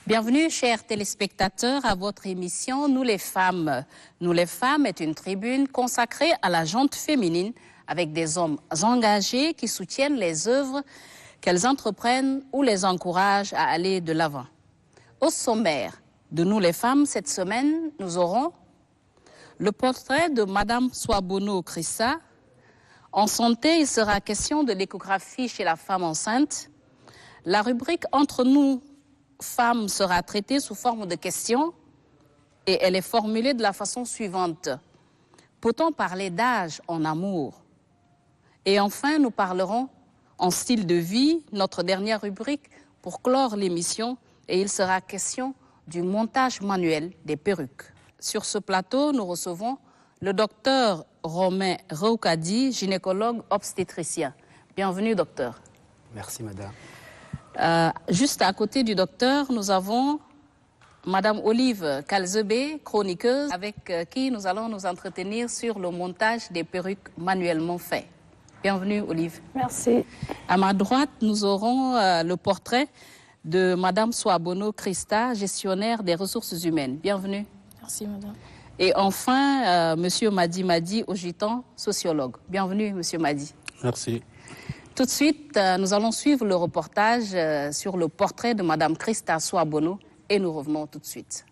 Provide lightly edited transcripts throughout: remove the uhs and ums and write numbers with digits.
Bienvenue, chers téléspectateurs, à votre émission Nous les femmes. Nous les femmes est une tribune consacrée à la gente féminine avec des hommes engagés qui soutiennent les œuvres qu'elles entreprennent ou les encouragent à aller de l'avant. Au sommaire de Nous les femmes, cette semaine, nous aurons le portrait de Madame Swabono Krista. En santé, il sera question de l'échographie chez la femme enceinte. La rubrique Entre nous, femmes sera traitée sous forme de questions et elle est formulée de la façon suivante. Peut-on parler d'âge en amour? Et enfin, nous parlerons en style de vie, notre dernière rubrique pour clore l'émission, et il sera question du montage manuel des perruques. Sur ce plateau, nous recevons le docteur Romain Reukadi, gynécologue obstétricien. Bienvenue, docteur. Merci, madame. Juste à côté du docteur, nous avons Madame Olive Kalzebe, chroniqueuse, avec qui nous allons nous entretenir sur le montage des perruques manuellement faites. Bienvenue, Olive. Merci. À ma droite, nous aurons le portrait de Madame Swabono Krista, gestionnaire des ressources humaines. Bienvenue. Merci, madame. Et enfin, Monsieur Madi Ogitan, sociologue. Bienvenue, Monsieur Madi. Merci. Tout de suite, nous allons suivre le reportage sur le portrait de Madame Krista Swabono et nous revenons tout de suite.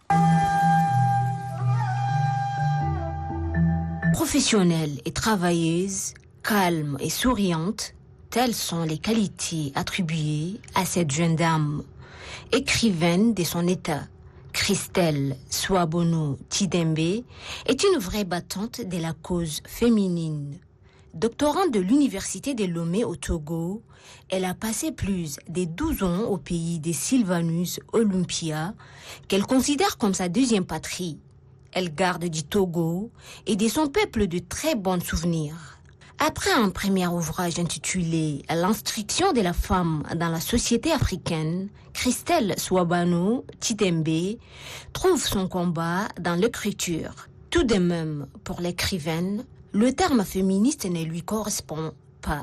Professionnelle et travailleuse, calme et souriante, telles sont les qualités attribuées à cette jeune dame. Écrivaine de son état, Christelle Swabono Tidembe est une vraie battante de la cause féminine. Doctorante de l'Université de Lomé au Togo, elle a passé plus de 12 ans au pays des Sylvanus Olympia, qu'elle considère comme sa deuxième patrie. Elle garde du Togo et de son peuple de très bons souvenirs. Après un premier ouvrage intitulé « L'instruction de la femme dans la société africaine », Christelle Swabono Tidembe trouve son combat dans l'écriture. Tout de même, pour l'écrivaine, le terme féministe ne lui correspond pas.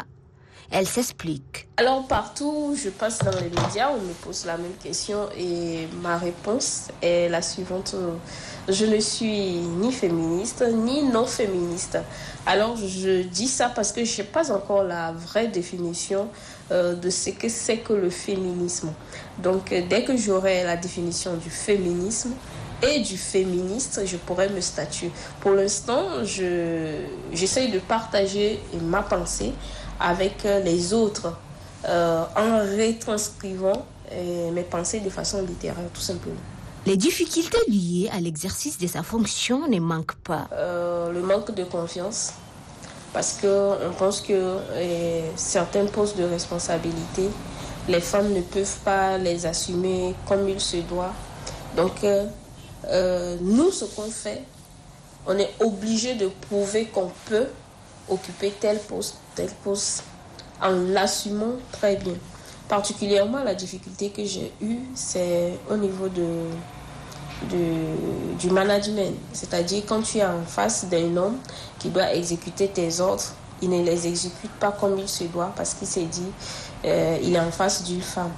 Elle s'explique. Alors partout où je passe dans les médias, on me pose la même question et ma réponse est la suivante. Je ne suis ni féministe ni non féministe. Alors je dis ça parce que je n'ai pas encore la vraie définition de ce que c'est que le féminisme. Donc dès que j'aurai la définition du féminisme et du féministe, je pourrais me statuer. Pour l'instant, j'essaye de partager ma pensée avec les autres en retranscrivant mes pensées de façon littéraire, tout simplement. Les difficultés liées à l'exercice de sa fonction ne manquent pas. Le manque de confiance, parce qu'on pense que certains postes de responsabilité, les femmes ne peuvent pas les assumer comme il se doit. Donc, nous, ce qu'on fait, on est obligé de prouver qu'on peut occuper tel poste, en l'assumant très bien. Particulièrement, la difficulté que j'ai eue, c'est au niveau du management. C'est-à-dire, quand tu es en face d'un homme qui doit exécuter tes ordres, il ne les exécute pas comme il se doit parce qu'il s'est dit il est en face d'une femme.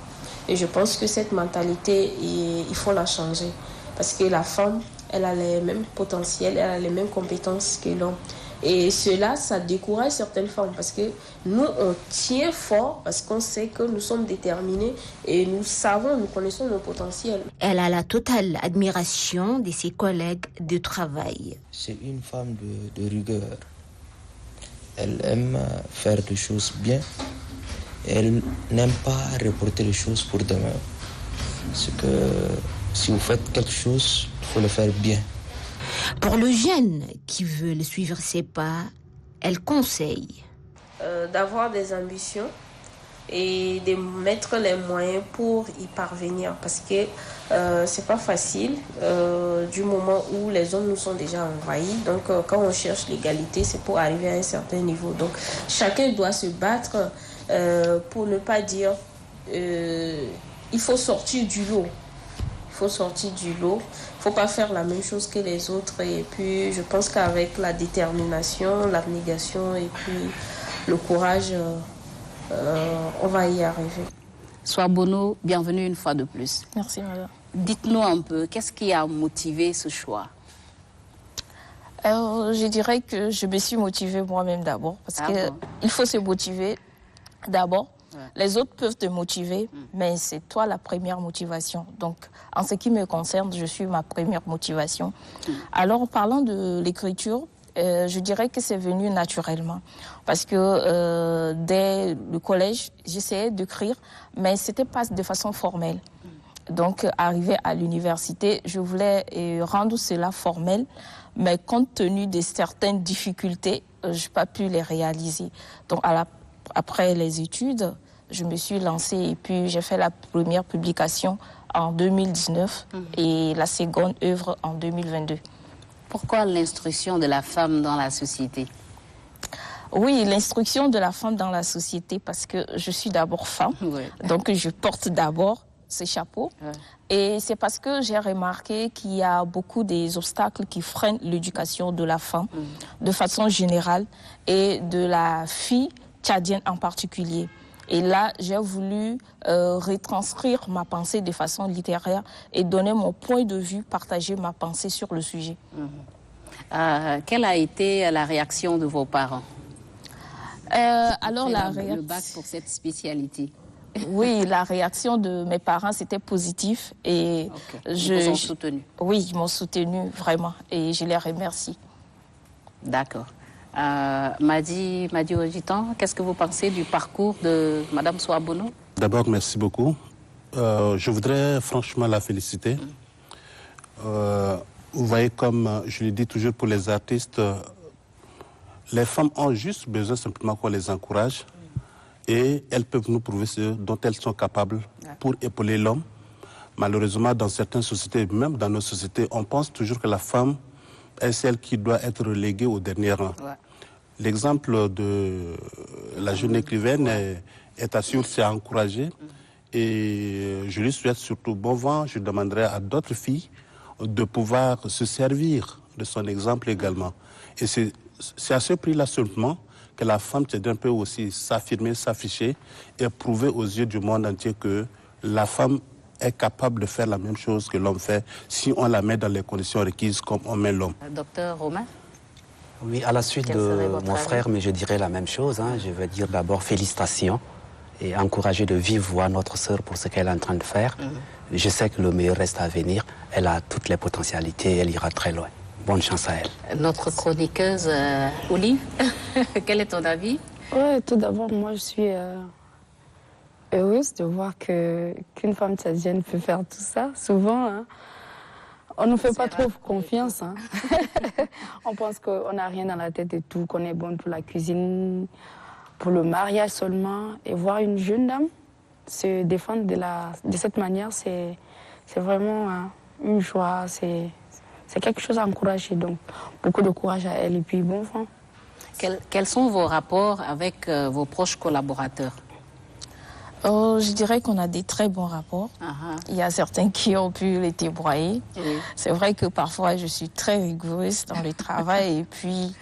Et je pense que cette mentalité, il faut la changer. Parce que la femme, elle a les mêmes potentiels, elle a les mêmes compétences que l'homme. Et cela, ça décourage certaines femmes parce que nous, on tient fort parce qu'on sait que nous sommes déterminés et nous connaissons nos potentiels. Elle a la totale admiration de ses collègues de travail. C'est une femme de rigueur. Elle aime faire des choses bien. Elle n'aime pas reporter les choses pour demain. C'est que si vous faites quelque chose, il faut le faire bien. Pour le jeune qui veut le suivre ses pas, elle conseille d'avoir des ambitions et de mettre les moyens pour y parvenir. Parce que c'est pas facile du moment où les hommes nous sont déjà envahis. Donc quand on cherche l'égalité, c'est pour arriver à un certain niveau. Donc chacun doit se battre pour ne pas dire il faut sortir du lot. Il faut sortir du lot. Il ne faut pas faire la même chose que les autres. Et puis, je pense qu'avec la détermination, l'abnégation et puis le courage, on va y arriver. Souabono, bienvenue une fois de plus. Merci, madame. Dites-nous un peu, qu'est-ce qui a motivé ce choix? Alors, je dirais que je me suis motivée moi-même d'abord, parce qu'il faut se motiver d'abord. Ouais. Les autres peuvent te motiver, mais c'est toi la première motivation. Donc, en ce qui me concerne, je suis ma première motivation. Alors, en parlant de l'écriture, je dirais que c'est venu naturellement. Parce que dès le collège, j'essayais d'écrire, mais ce n'était pas de façon formelle. Donc, arrivé à l'université, je voulais rendre cela formel, mais compte tenu de certaines difficultés, je n'ai pas pu les réaliser. Donc, après les études, je me suis lancée et puis j'ai fait la première publication en 2019 et la seconde œuvre en 2022. Pourquoi l'instruction de la femme dans la société? Oui, l'instruction de la femme dans la société, parce que je suis d'abord femme, donc je porte d'abord ce chapeau. Et c'est parce que j'ai remarqué qu'il y a beaucoup des obstacles qui freinent l'éducation de la femme de façon générale et de la fille tchadienne en particulier. Et là, j'ai voulu retranscrire ma pensée de façon littéraire et donner mon point de vue, partager ma pensée sur le sujet. Quelle a été la réaction de vos parents? Alors, le bac pour cette spécialité. Oui, la réaction de mes parents, c'était positif. Et ils vous ont soutenu? Oui, ils m'ont soutenu vraiment et je les remercie. D'accord. Madi Ojitan, qu'est-ce que vous pensez du parcours de Mme Souabono? D'abord, merci beaucoup. Je voudrais franchement la féliciter. Vous voyez, comme je le dis toujours pour les artistes, les femmes ont juste besoin simplement qu'on les encourage et elles peuvent nous prouver ce dont elles sont capables pour épauler l'homme. Malheureusement, dans certaines sociétés, même dans nos sociétés, on pense toujours que la femme est celle qui doit être reléguée au dernier rang. L'exemple de la jeune écrivaine est assuré, c'est à encourager. Et je lui souhaite surtout bon vent. Je demanderai à d'autres filles de pouvoir se servir de son exemple également. Et c'est à ce prix-là seulement que la femme peut aussi s'affirmer, s'afficher et prouver aux yeux du monde entier que la femme est capable de faire la même chose que l'homme fait si on la met dans les conditions requises comme on met l'homme. Docteur Romain? Oui, à la suite de mon frère, mais je dirais la même chose. Je veux dire d'abord félicitations et encourager de vive voix notre sœur pour ce qu'elle est en train de faire. Je sais que le meilleur reste à venir. Elle a toutes les potentialités et elle ira très loin. Bonne chance à elle. Notre chroniqueuse, Olive, quel est ton avis? Oui, tout d'abord, moi, je suis heureuse de voir qu'une femme tchadienne peut faire tout ça. Souvent, on ne nous fait pas trop confiance. On pense qu'on n'a rien dans la tête et tout, qu'on est bon pour la cuisine, pour le mariage seulement. Et voir une jeune dame se défendre de cette manière, c'est vraiment une joie, c'est quelque chose à encourager. Donc, beaucoup de courage à elle et puis bon vent. Quels sont vos rapports avec vos proches collaborateurs? Je dirais qu'on a des très bons rapports. Il y a certains qui ont pu les débrouiller. C'est vrai que parfois, je suis très rigoureuse dans le travail. Et puis,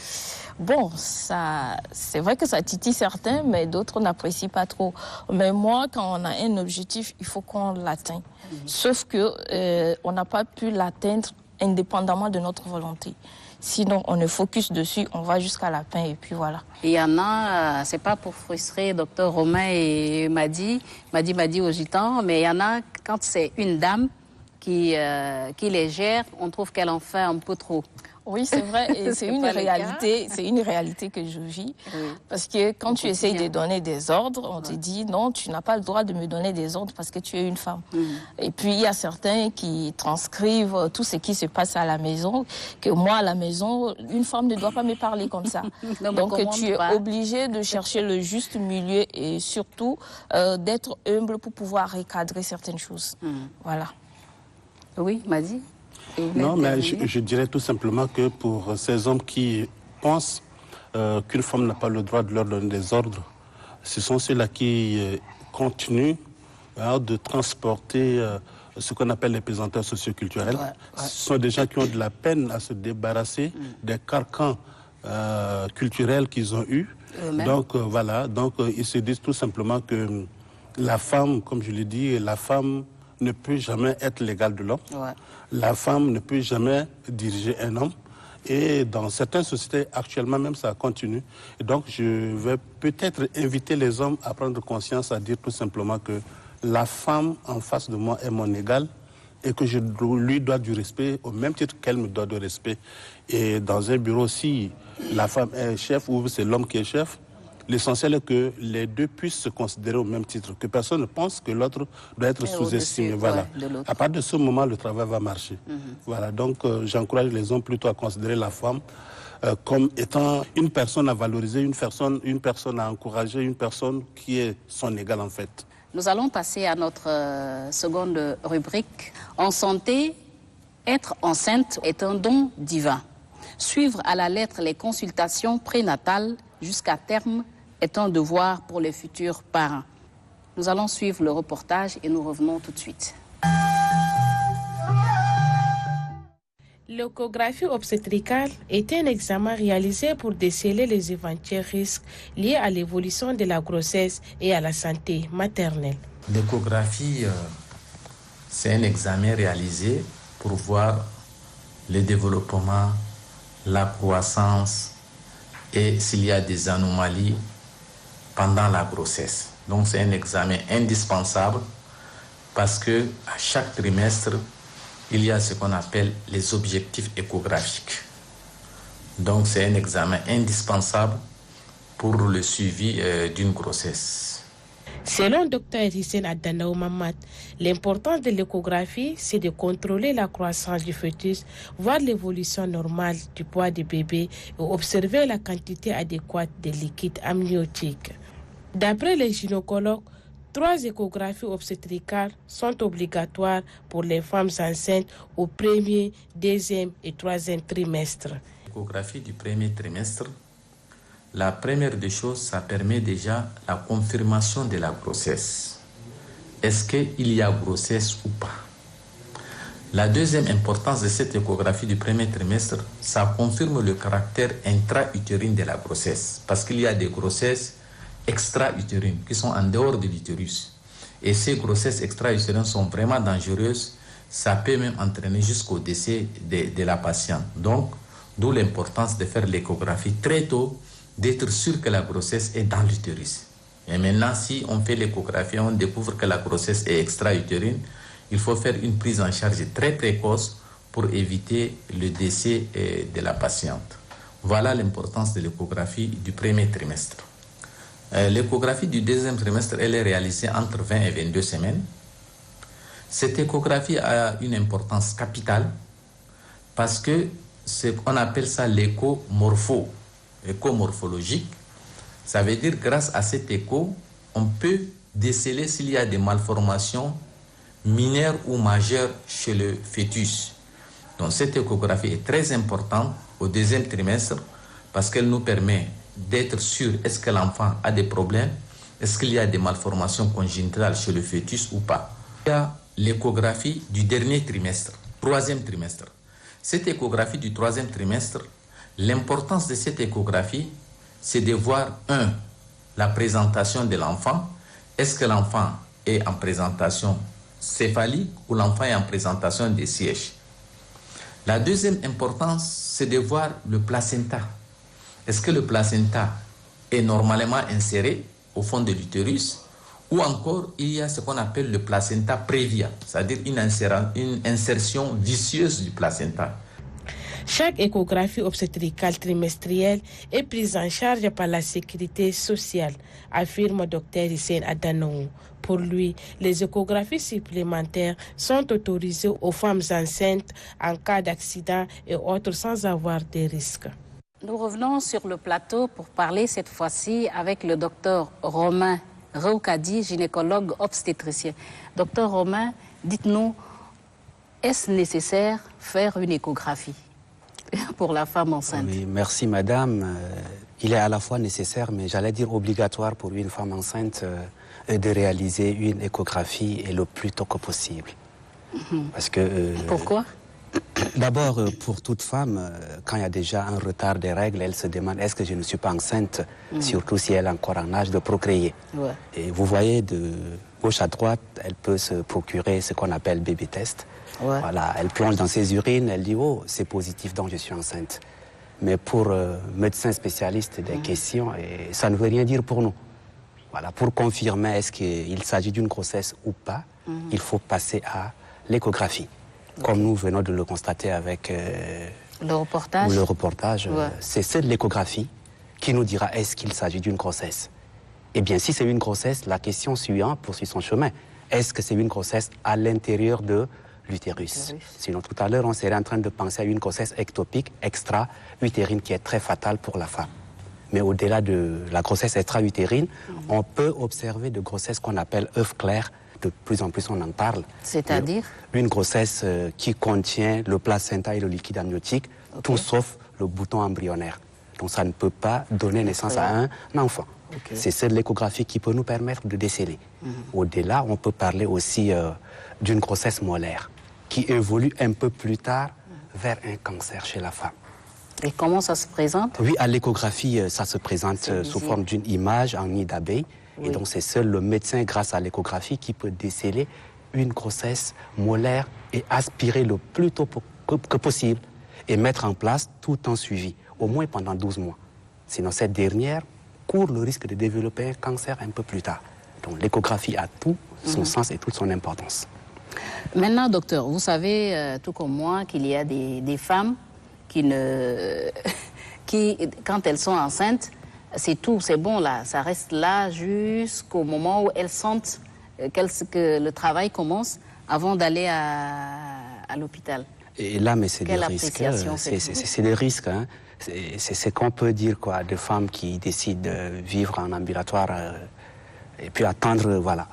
bon, c'est vrai que ça titille certains, mais d'autres n'apprécient pas trop. Mais moi, quand on a un objectif, il faut qu'on l'atteigne. Sauf qu'on n'a pas pu l'atteindre indépendamment de notre volonté. Sinon, on est focus dessus, on va jusqu'à la fin et puis voilà. Il y en a, c'est pas pour frustrer Dr Romain et Madi Ojitan, mais il y en a, quand c'est une dame qui les gère, on trouve qu'elle en fait un peu trop. Oui, c'est vrai, et c'est une réalité que je vis. Parce que quand tu essayes de donner des ordres, on te dit non, tu n'as pas le droit de me donner des ordres parce que tu es une femme. Et puis il y a certains qui transcrivent tout ce qui se passe à la maison, que moi à la maison, une femme ne doit pas me parler comme ça. Donc tu es obligé de chercher le juste milieu et surtout d'être humble pour pouvoir recadrer certaines choses. Voilà. Oui, Madi? Non, mais je dirais tout simplement que pour ces hommes qui pensent qu'une femme n'a pas le droit de leur donner des ordres, ce sont ceux-là qui continuent de transporter ce qu'on appelle les pesanteurs socioculturels. Ce sont des gens qui ont de la peine à se débarrasser des carcans culturels qu'ils ont eus. Donc voilà, donc ils se disent tout simplement que la femme, comme je l'ai dit, la femme ne peut jamais être l'égale de l'homme. La femme ne peut jamais diriger un homme. Et dans certaines sociétés, actuellement même, ça continue. Et donc, je vais peut-être inviter les hommes à prendre conscience, à dire tout simplement que la femme en face de moi est mon égale et que je lui dois du respect au même titre qu'elle me doit de respect. Et dans un bureau, si la femme est chef ou c'est l'homme qui est chef, l'essentiel est que les deux puissent se considérer au même titre, que personne ne pense que l'autre doit être sous-estimé. Voilà. À partir de ce moment, le travail va marcher. Voilà. Donc, j'encourage les hommes plutôt à considérer la femme comme étant une personne à valoriser, une personne à encourager, une personne qui est son égale en fait. Nous allons passer à notre seconde rubrique. En santé, être enceinte est un don divin. Suivre à la lettre les consultations prénatales jusqu'à terme est un devoir pour les futurs parents. Nous allons suivre le reportage et nous revenons tout de suite. L'échographie obstétricale est un examen réalisé pour déceler les éventuels risques liés à l'évolution de la grossesse et à la santé maternelle. L'échographie, c'est un examen réalisé pour voir le développement, la croissance et s'il y a des anomalies pendant la grossesse. Donc c'est un examen indispensable parce que à chaque trimestre, il y a ce qu'on appelle les objectifs échographiques. Donc c'est un examen indispensable pour le suivi d'une grossesse. Selon Dr Hissène Adanaou Mamad, l'importance de l'échographie, c'est de contrôler la croissance du fœtus, voir l'évolution normale du poids du bébé et observer la quantité adéquate de liquide amniotique. D'après les gynécologues, 3 échographies obstétricales sont obligatoires pour les femmes enceintes au premier, deuxième et troisième trimestre. L'échographie du premier trimestre, la première des choses, ça permet déjà la confirmation de la grossesse. Est-ce qu'il y a grossesse ou pas? La deuxième importance de cette échographie du premier trimestre, ça confirme le caractère intra-utérine de la grossesse. Parce qu'il y a des grossesses extra-utérines qui sont en dehors de l'utérus. Et ces grossesses extra-utérines sont vraiment dangereuses. Ça peut même entraîner jusqu'au décès de la patiente. Donc, d'où l'importance de faire l'échographie très tôt, d'être sûr que la grossesse est dans l'utérus. Et maintenant, si on fait l'échographie, on découvre que la grossesse est extra-utérine, il faut faire une prise en charge très précoce pour éviter le décès de la patiente. Voilà l'importance de l'échographie du premier trimestre. L'échographie du deuxième trimestre, elle est réalisée entre 20 et 22 semaines. Cette échographie a une importance capitale parce que on appelle ça l'écho-morphologique. Ça veut dire grâce à cet écho, on peut déceler s'il y a des malformations mineures ou majeures chez le fœtus. Donc cette échographie est très importante au deuxième trimestre parce qu'elle nous permet d'être sûr est-ce que l'enfant a des problèmes, est-ce qu'il y a des malformations congénitales chez le fœtus ou pas. Il y a l'échographie du dernier trimestre, troisième trimestre. Cette échographie du troisième trimestre, l'importance de cette échographie, c'est de voir, la présentation de l'enfant. Est-ce que l'enfant est en présentation céphalique ou l'enfant est en présentation des sièges? La deuxième importance, c'est de voir le placenta. Est-ce que le placenta est normalement inséré au fond de l'utérus ou encore il y a ce qu'on appelle le placenta prévia, c'est-à-dire une insertion vicieuse du placenta. Chaque échographie obstétricale trimestrielle est prise en charge par la sécurité sociale, affirme Dr Hissène Adanaou. Pour lui, les échographies supplémentaires sont autorisées aux femmes enceintes en cas d'accident et autres sans avoir de risques. Nous revenons sur le plateau pour parler cette fois-ci avec le docteur Romain Reukadi, gynécologue obstétricien. Docteur Romain, dites-nous, est-ce nécessaire faire une échographie pour la femme enceinte? Oui, merci madame. Il est à la fois nécessaire, mais j'allais dire obligatoire pour une femme enceinte de réaliser une échographie et le plus tôt que possible. Parce que, Pourquoi? D'abord, pour toute femme, quand il y a déjà un retard des règles, elle se demande est-ce que je ne suis pas enceinte, surtout si elle est encore en âge de procréer. Ouais. Et vous voyez, de gauche à droite, elle peut se procurer ce qu'on appelle bébé test. Ouais. Voilà, elle plonge dans ses urines, elle dit oh, c'est positif, donc je suis enceinte. Mais pour médecins spécialistes des questions, et ça ne veut rien dire pour nous. Voilà, pour confirmer est-ce qu'il s'agit d'une grossesse ou pas, il faut passer à l'échographie. Comme nous venons de le constater avec le reportage. Ouais. C'est cette l'échographie qui nous dira est-ce qu'il s'agit d'une grossesse. Eh bien, si c'est une grossesse, la question suivante poursuit son chemin. Est-ce que c'est une grossesse à l'intérieur de l'utérus? Sinon, tout à l'heure, on serait en train de penser à une grossesse ectopique extra-utérine qui est très fatale pour la femme. Mais au-delà de la grossesse extra-utérine, on peut observer de grossesses qu'on appelle œufs clairs. De plus en plus, on en parle. C'est-à-dire? Une grossesse qui contient le placenta et le liquide amniotique, tout sauf le bouton embryonnaire. Donc, ça ne peut pas donner naissance à un enfant. C'est cette l'échographie qui peut nous permettre de déceler. Au-delà, on peut parler aussi d'une grossesse molaire qui évolue un peu plus tard vers un cancer chez la femme. Et comment ça se présente? Oui, à l'échographie, ça se présente sous forme d'une image en nid d'abeille. Et donc, c'est seul le médecin, grâce à l'échographie, qui peut déceler une grossesse molaire et aspirer le plus tôt que possible et mettre en place tout un suivi, au moins pendant 12 mois. Sinon, cette dernière court le risque de développer un cancer un peu plus tard. Donc, l'échographie a tout son sens et toute son importance. Maintenant, docteur, vous savez, tout comme moi, qu'il y a des femmes qui, quand elles sont enceintes, c'est tout, c'est bon là, ça reste là jusqu'au moment où elles sentent que le travail commence avant d'aller à l'hôpital. Et là, mais c'est des risques. C'est des risques. Hein. C'est ce qu'on peut dire, quoi, de femmes qui décident de vivre en ambulatoire et puis attendre, voilà,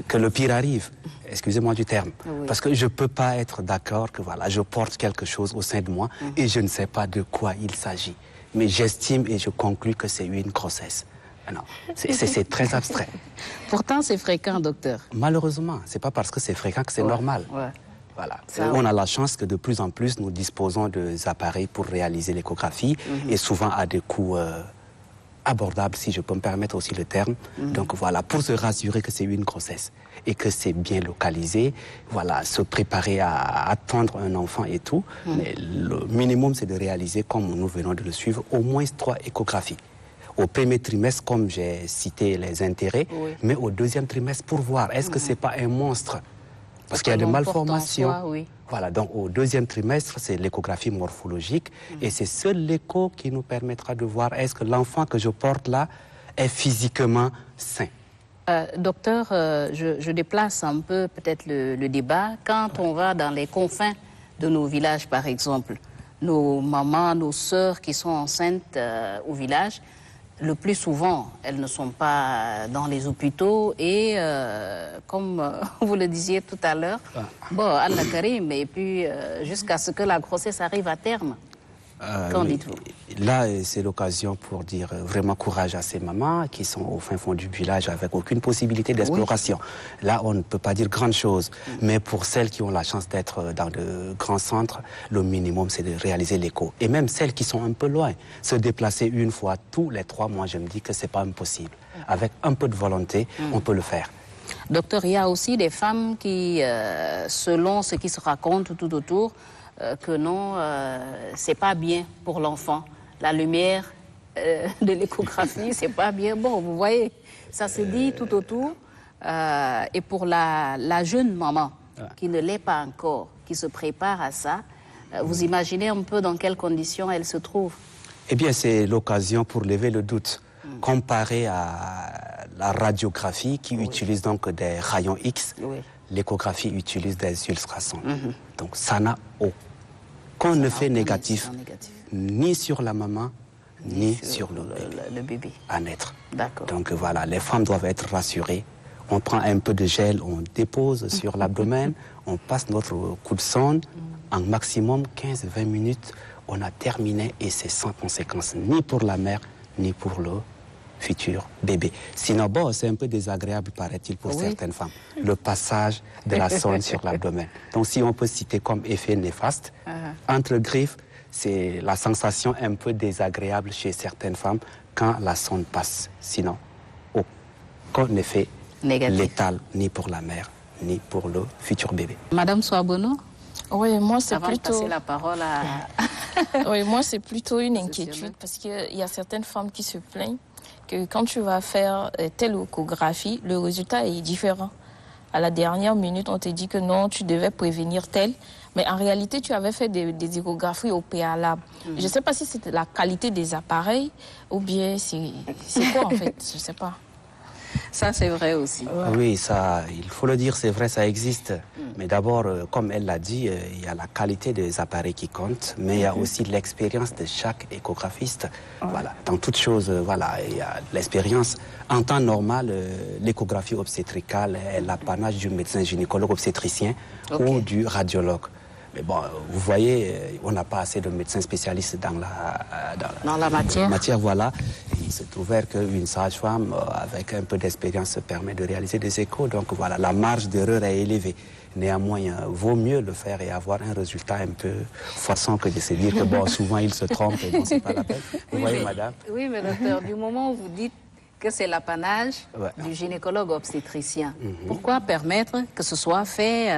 que le pire arrive. Excusez-moi du terme. Oui. Parce que je ne peux pas être d'accord que voilà, je porte quelque chose au sein de moi et je ne sais pas de quoi il s'agit. Mais j'estime et je conclus que c'est une grossesse. Non, c'est très abstrait. Pourtant, c'est fréquent, docteur. Malheureusement, ce n'est pas parce que c'est fréquent que c'est normal. Ouais. Voilà. On a la chance que de plus en plus, nous disposons des appareils pour réaliser l'échographie et souvent à des coûts abordables, si je peux me permettre aussi le terme. Donc voilà, pour se rassurer que c'est une grossesse et que c'est bien localisé, voilà, se préparer à attendre un enfant et tout. Mais le minimum, c'est de réaliser, comme nous venons de le suivre, au moins 3 échographies. Au premier trimestre, comme j'ai cité les intérêts, mais au deuxième trimestre pour voir, est-ce que c'est pas un monstre? Parce qu'il y a des malformations. Voilà, donc au deuxième trimestre, c'est l'échographie morphologique et c'est seul l'écho qui nous permettra de voir est-ce que l'enfant que je porte là est physiquement sain. Docteur, je déplace un peu peut-être le débat. Quand on va dans les confins de nos villages, par exemple, nos mamans, nos sœurs qui sont enceintes au village, le plus souvent, elles ne sont pas dans les hôpitaux et, comme vous le disiez tout à l'heure, bon, Allah Karim, et puis jusqu'à ce que la grossesse arrive à terme. Qu'en dites-vous? Là, c'est l'occasion pour dire vraiment courage à ces mamans qui sont au fin fond du village avec aucune possibilité d'exploration. Là, on ne peut pas dire grande chose. Mais pour celles qui ont la chance d'être dans de grands centres, le minimum, c'est de réaliser l'écho. Et même celles qui sont un peu loin, se déplacer une fois tous les 3 mois, je me dis que ce n'est pas impossible. Avec un peu de volonté, on peut le faire. Docteur, il y a aussi des femmes qui, selon ce qui se raconte tout autour, que non, c'est pas bien pour l'enfant. La lumière de l'échographie, c'est pas bien. Bon, vous voyez, ça se dit tout autour. Et pour la jeune maman qui ne l'est pas encore, qui se prépare à ça, vous imaginez un peu dans quelles conditions elle se trouve? Eh bien, c'est l'occasion pour lever le doute. Comparé à la radiographie qui utilise donc des rayons X, l'échographie utilise des ultrasons. Donc ça n'a aucun effet négatif, ni sur la maman, ni sur le bébé à naître. Donc voilà, les femmes doivent être rassurées. On prend un peu de gel, on dépose sur l'abdomen, on passe notre coup de sonde, en maximum 15-20 minutes, on a terminé et c'est sans conséquence, ni pour la mère, ni pour futur bébé. Sinon, bon, c'est un peu désagréable, paraît-il, pour certaines femmes, le passage de la sonde sur l'abdomen. Donc, si on peut citer comme effet néfaste, entre griffes, c'est la sensation un peu désagréable chez certaines femmes quand la sonde passe. Sinon, aucun effet létal, ni pour la mère, ni pour le futur bébé. Madame Souabono? Oui, moi, c'est Avant plutôt... de passer la parole à... Oui, moi, c'est plutôt une inquiétude parce qu'il y a certaines femmes qui se plaignent que quand tu vas faire telle échographie, le résultat est différent. À la dernière minute, on te dit que non, tu devais prévenir tel. Mais en réalité, tu avais fait des échographies au préalable. Je ne sais pas si c'était la qualité des appareils ou bien c'est quoi en fait, je ne sais pas. Ça, c'est vrai aussi. Oui, ça, il faut le dire, c'est vrai, ça existe. Mais d'abord, comme elle l'a dit, il y a la qualité des appareils qui compte, mais il y a aussi l'expérience de chaque échographiste. Voilà, dans toute chose, voilà, il y a l'expérience. En temps normal, l'échographie obstétricale est l'apanage du médecin gynécologue obstétricien ou du radiologue. Mais bon, vous voyez, on n'a pas assez de médecins spécialistes dans la matière. Voilà. Il se trouvait qu'une sage-femme avec un peu d'expérience se permet de réaliser des échos. Donc voilà, la marge d'erreur est élevée. Néanmoins, vaut mieux le faire et avoir un résultat un peu forçant que de se dire que bon, souvent il se trompe et bon, c'est pas la peine. Vous voyez, madame? Oui, mais docteur, du moment où vous dites que c'est l'apanage du gynécologue obstétricien, pourquoi permettre que ce soit fait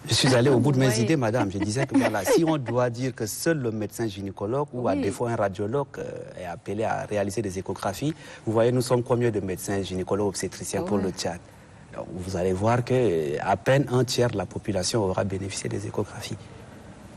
Je suis allé au bout de mes idées, madame. Je disais que voilà, si on doit dire que seul le médecin gynécologue ou à défaut un radiologue est appelé à réaliser des échographies, vous voyez, nous sommes combien de médecins gynécologues obstétriciens pour le Tchad? Donc, vous allez voir qu'à peine un tiers de la population aura bénéficié des échographies.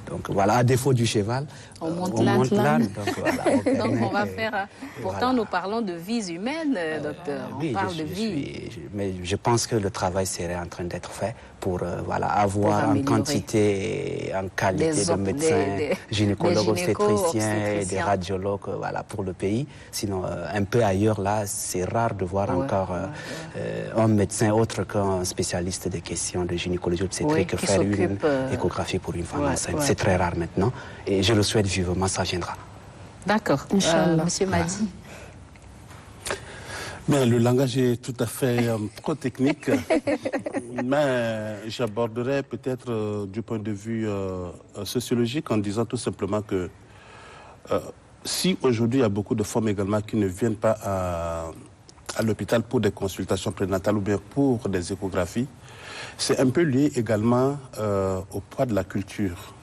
Donc voilà, à défaut du cheval, on monte l'âne. Donc, voilà, donc on va faire... Pourtant, nous parlons de vies humaines, docteur. On parle de vie. Mais je pense que le travail serait en train d'être fait pour avoir en quantité et en qualité de médecins gynécologues obstétriciens et des radiologues pour le pays. Sinon, un peu ailleurs, là, c'est rare de voir encore un médecin autre qu'un spécialiste des questions de gynécologie obstétrique faire une échographie pour une femme enceinte. C'est très rare maintenant et je le souhaite vivement, ça viendra. D'accord. Monsieur Madi. Bien, le langage est tout à fait trop technique, mais j'aborderai peut-être du point de vue sociologique en disant tout simplement que si aujourd'hui il y a beaucoup de femmes également qui ne viennent pas à l'hôpital pour des consultations prénatales ou bien pour des échographies, c'est un peu lié également au poids de la culture.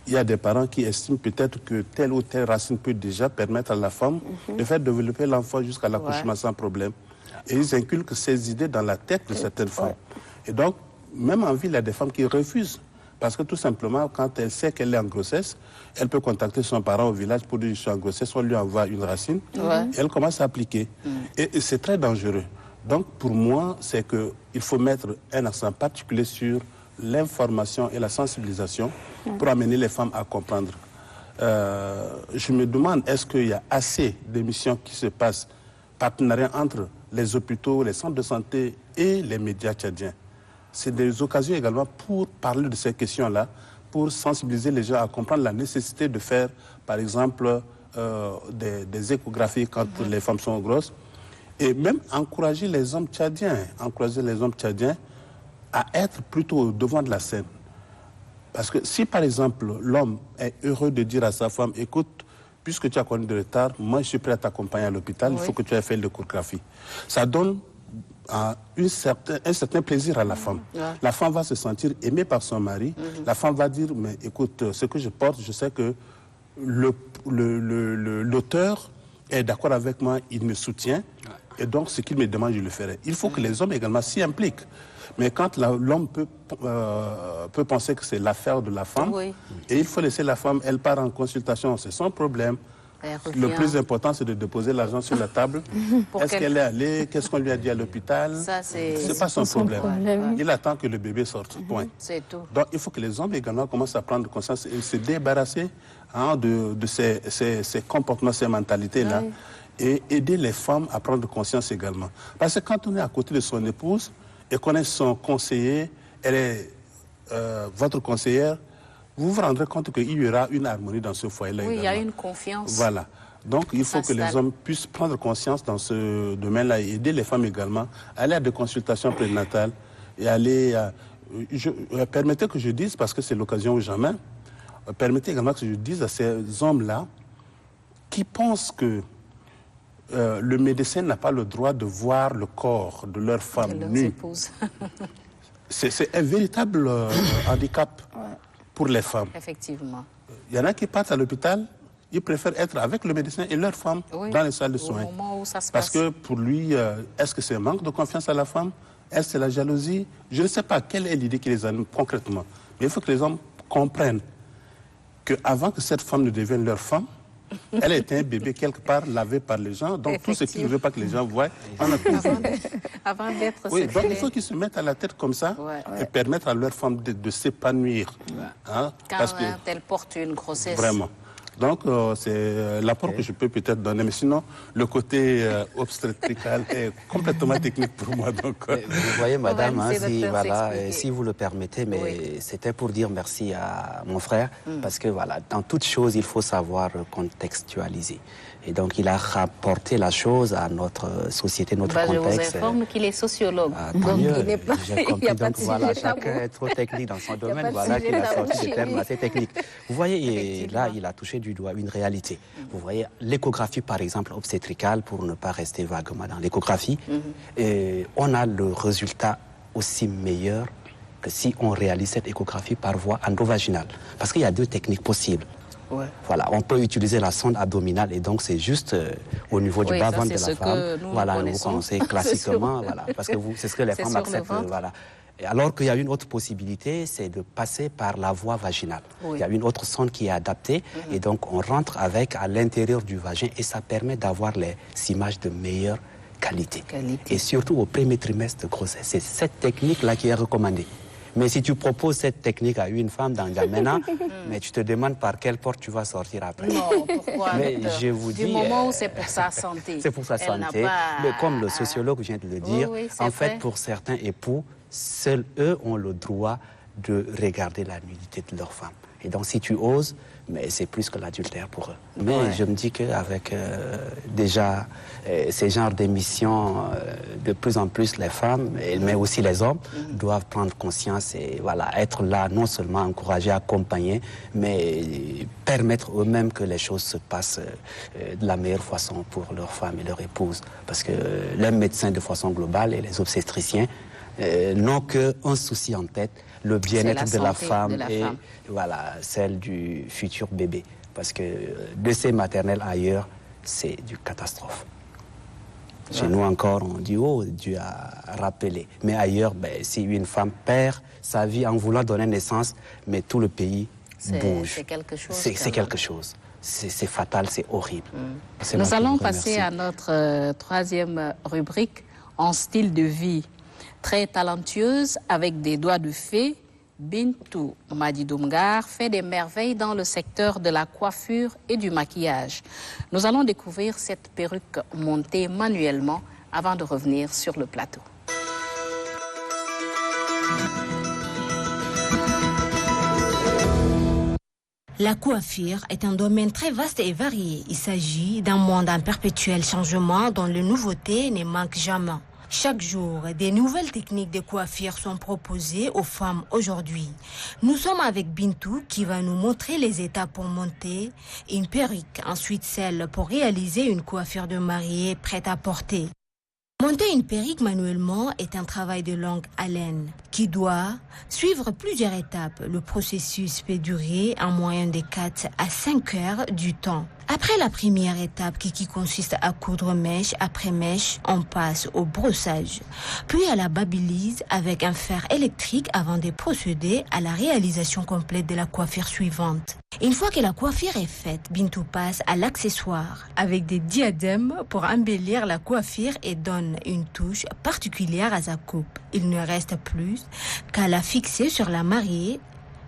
Il y a des parents qui estiment peut-être que telle ou telle racine peut déjà permettre à la femme de faire développer l'enfant jusqu'à l'accouchement sans problème. Et ils inculquent ces idées dans la tête de certaines femmes. Et donc, même en ville, il y a des femmes qui refusent. Parce que tout simplement, quand elle sait qu'elle est en grossesse, elle peut contacter son parent au village pour dire « je suis en grossesse », on lui envoie une racine, et elle commence à appliquer. Et c'est très dangereux. Donc, pour moi, c'est qu'il faut mettre un accent particulier sur l'information et la sensibilisation pour amener les femmes à comprendre. Je me demande, est-ce qu'il y a assez d'émissions qui se passent, partenariat entre les hôpitaux, les centres de santé et les médias tchadiens? C'est des occasions également pour parler de ces questions-là, pour sensibiliser les gens à comprendre la nécessité de faire, par exemple, des échographies quand les femmes sont grosses, et même encourager les hommes tchadiens, à être plutôt au devant de la scène. Parce que si, par exemple, l'homme est heureux de dire à sa femme, écoute, puisque tu as connu de retard, moi je suis prêt à t'accompagner à l'hôpital, il faut que tu aies fait l'échographie. Ça donne un certain plaisir à la femme. La femme va se sentir aimée par son mari. La femme va dire, mais écoute, ce que je porte, je sais que l'auteur est d'accord avec moi, il me soutient, et donc ce qu'il me demande, je le ferai. Il faut que les hommes également s'y impliquent. Mais quand l'homme peut penser que c'est l'affaire de la femme, et il faut laisser la femme, elle part en consultation, c'est son problème. Le plus important, c'est de déposer l'argent sur la table. Est-ce qu'elle est allée? Qu'est-ce qu'on lui a dit à l'hôpital? C'est pas son problème. Il attend que le bébé sorte. Point. C'est tout. Donc, il faut que les hommes également commencent à prendre conscience et se débarrasser de ces comportements, ces mentalités-là, et aider les femmes à prendre conscience également. Parce que quand on est à côté de son épouse et qu'on est son conseiller, elle est votre conseillère, vous vous rendrez compte qu'il y aura une harmonie dans ce foyer-là. Oui, il y a une confiance. Voilà. Donc, il faut que les hommes puissent prendre conscience dans ce domaine-là et aider les femmes également à aller à des consultations prénatales et aller à... permettez que je dise, parce que c'est l'occasion ou jamais, permettez également que je dise à ces hommes-là qui pensent que le médecin n'a pas le droit de voir le corps de leur femme nue. C'est un véritable handicap pour les femmes. Effectivement. Il y en a qui partent à l'hôpital, ils préfèrent être avec le médecin et leur femme dans les salles de soins. Au moment où ça se Parce passe. que pour lui, est-ce que c'est un manque de confiance à la femme? Est-ce que c'est la jalousie? Je ne sais pas quelle est l'idée qui les anime concrètement. Mais il faut que les hommes comprennent qu'avant que cette femme ne devienne leur femme, elle était un bébé quelque part lavé par les gens. Donc tout ce qu'il ne veut pas que les gens voient, on a tout Avant d'être oui, donc il faut qu'ils se mettent à la tête comme ça et permettre à leur femme de s'épanouir. Hein, parce elle porte une grossesse. Vraiment. Donc, c'est l'apport que je peux peut-être donner. Mais sinon, le côté obstétrical est complètement technique pour moi. Donc, vous voyez, madame, hein, si vous le permettez, mais c'était pour dire merci à mon frère, parce que voilà, dans toute chose, il faut savoir contextualiser. Et donc, il a rapporté la chose à notre société, notre contexte. Je vous informe qu'il est sociologue. Donc, il n'est pas... J'ai compris, donc voilà, chacun est trop technique dans son domaine. Voilà qu'il a sorti des termes assez techniques. Vous voyez, et là, il a touché du doigt une réalité. Vous voyez, l'échographie, par exemple, obstétricale, pour ne pas rester vaguement dans l'échographie, on a le résultat aussi meilleur que si on réalise cette échographie par voie endovaginale. Parce qu'il y a deux techniques possibles. Ouais. Voilà, on peut utiliser la sonde abdominale et donc c'est juste au niveau du bas-ventre de la femme. Voilà, vous connaissez classiquement, voilà, parce que c'est ce que les femmes acceptent. Voilà. Et alors qu'il y a une autre possibilité, c'est de passer par la voie vaginale. Il y a une autre sonde qui est adaptée et donc on rentre avec à l'intérieur du vagin et ça permet d'avoir les images de meilleure qualité. Et surtout au premier trimestre de grossesse. C'est cette technique-là qui est recommandée. Mais si tu proposes cette technique à une femme dans N'Djamena, mais tu te demandes par quelle porte tu vas sortir après. Non, pourquoi? Mais je vous dis, du moment où c'est pour sa santé. C'est pour sa santé. Mais comme le sociologue vient de le dire, en fait, pour certains époux, seuls eux ont le droit de regarder la nudité de leur femme. Et donc, si tu oses, mais c'est plus que l'adultère pour eux. Mais je me dis qu'avec déjà ces genres d'émissions, de plus en plus les femmes, mais aussi les hommes, doivent prendre conscience et voilà, être là, non seulement encourager, accompagner, mais permettre eux-mêmes que les choses se passent de la meilleure façon pour leurs femmes et leurs épouses. Parce que les médecins de façon globale et les obstétriciens n'ont qu'un souci en tête, le bien-être de la femme et voilà, celle du futur bébé. Parce que décès maternel ailleurs, c'est du catastrophe. Chez nous encore, on dit, oh, Dieu a rappelé. Mais ailleurs, si une femme perd sa vie en voulant donner naissance, mais tout le pays bouge. C'est quelque chose. C'est quelque chose. C'est fatal, c'est horrible. Nous allons passer à notre troisième rubrique, en style de vie. Très talentueuse, avec des doigts de fée, Bintou Madidoumgar fait des merveilles dans le secteur de la coiffure et du maquillage. Nous allons découvrir cette perruque montée manuellement avant de revenir sur le plateau. La coiffure est un domaine très vaste et varié. Il s'agit d'un monde en perpétuel changement dont les nouveautés ne manquent jamais. Chaque jour, des nouvelles techniques de coiffure sont proposées aux femmes aujourd'hui. Nous sommes avec Bintou qui va nous montrer les étapes pour monter une perruque, ensuite celle pour réaliser une coiffure de mariée prête à porter. Monter une perruque manuellement est un travail de longue haleine qui doit suivre plusieurs étapes. Le processus peut durer en moyenne de 4 à 5 heures du temps. Après la première étape qui consiste à coudre mèche après mèche, on passe au brossage, puis à la babylise avec un fer électrique avant de procéder à la réalisation complète de la coiffure suivante. Une fois que la coiffure est faite, Bintou passe à l'accessoire avec des diadèmes pour embellir la coiffure et donne une touche particulière à sa coupe. Il ne reste plus qu'à la fixer sur la mariée.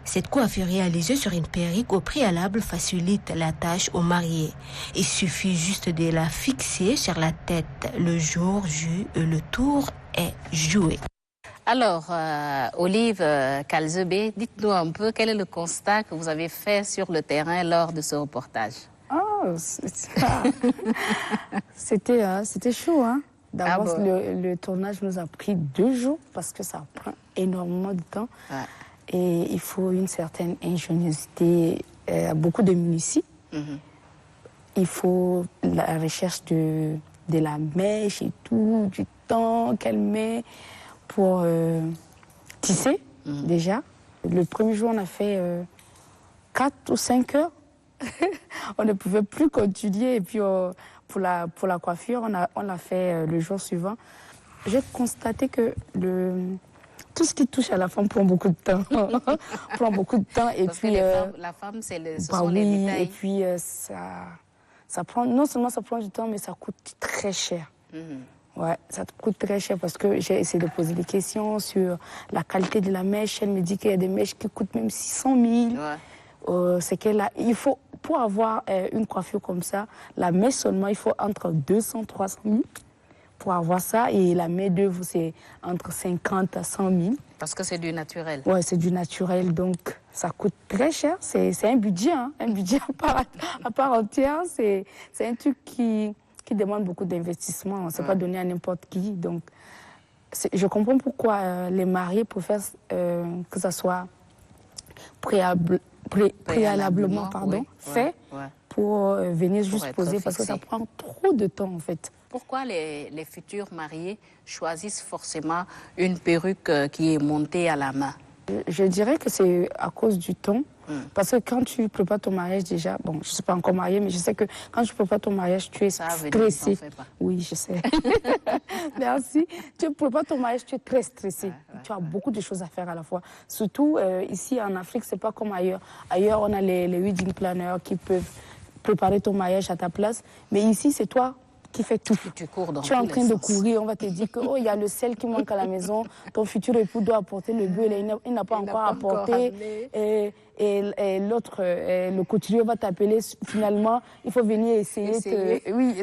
Cette coiffure réalisée sur une perruque au préalable facilite la tâche au marié. Il suffit juste de la fixer sur la tête le jour J et le tour est joué. Alors, Olive Kalzebe, dites-nous un peu quel est le constat que vous avez fait sur le terrain lors de ce reportage. C'était chaud. Hein. D'abord, bon? le tournage nous a pris 2 jours parce que ça prend énormément de temps. Ouais. Et il faut une certaine ingéniosité, beaucoup de minutie. Il faut la recherche de la mèche et tout, du temps qu'elle met pour tisser, déjà. Le premier jour, on a fait 4 ou 5 heures. On ne pouvait plus continuer. Et puis, pour la coiffure, on l'a fait le jour suivant. J'ai constaté que tout ce qui touche à la femme prend beaucoup de temps. Prend beaucoup de temps. Et parce puis, que la femme, ce sont les détails. Et puis, ça prend, non seulement ça prend du temps, mais ça coûte très cher. Ouais, ça te coûte très cher parce que j'ai essayé de poser des questions sur la qualité de la mèche. Elle me dit qu'il y a des mèches qui coûtent même 600 000. Ouais. C'est il faut, pour avoir une coiffure comme ça, la mèche seulement, il faut entre 200 300 000 pour avoir ça. Et la main-d'œuvre, c'est entre 50 à 100 000. Parce que c'est du naturel. Ouais, c'est du naturel, donc ça coûte très cher. C'est un budget, hein, un budget à part entière. C'est un truc qui demande beaucoup d'investissement. C'est pas donné à n'importe qui. Donc, je comprends pourquoi les mariés préfèrent que ça soit préalablement fait pour venir juste poser, parce que ça prend trop de temps en fait. Pourquoi les futurs mariés choisissent forcément une perruque qui est montée à la main? Je dirais que c'est à cause du temps. Parce que quand tu prépares ton mariage déjà, bon, je ne suis pas encore mariée, mais je sais que quand tu prépares ton mariage, tu es stressé. Oui, je sais. Merci. Tu prépares ton mariage, tu es très stressé. Tu as beaucoup de choses à faire à la fois. Surtout ici en Afrique, c'est pas comme ailleurs. Ailleurs, on a les wedding planners qui peuvent préparer ton mariage à ta place. Mais ici, c'est toi qui fait tout. Tu cours dans tu es en train de courir, on va te dire que il y a le sel qui manque à la maison, ton futur époux doit apporter le bœuf, il n'a pas encore apporté, et l'autre, le couturier va t'appeler, finalement, il faut venir essayer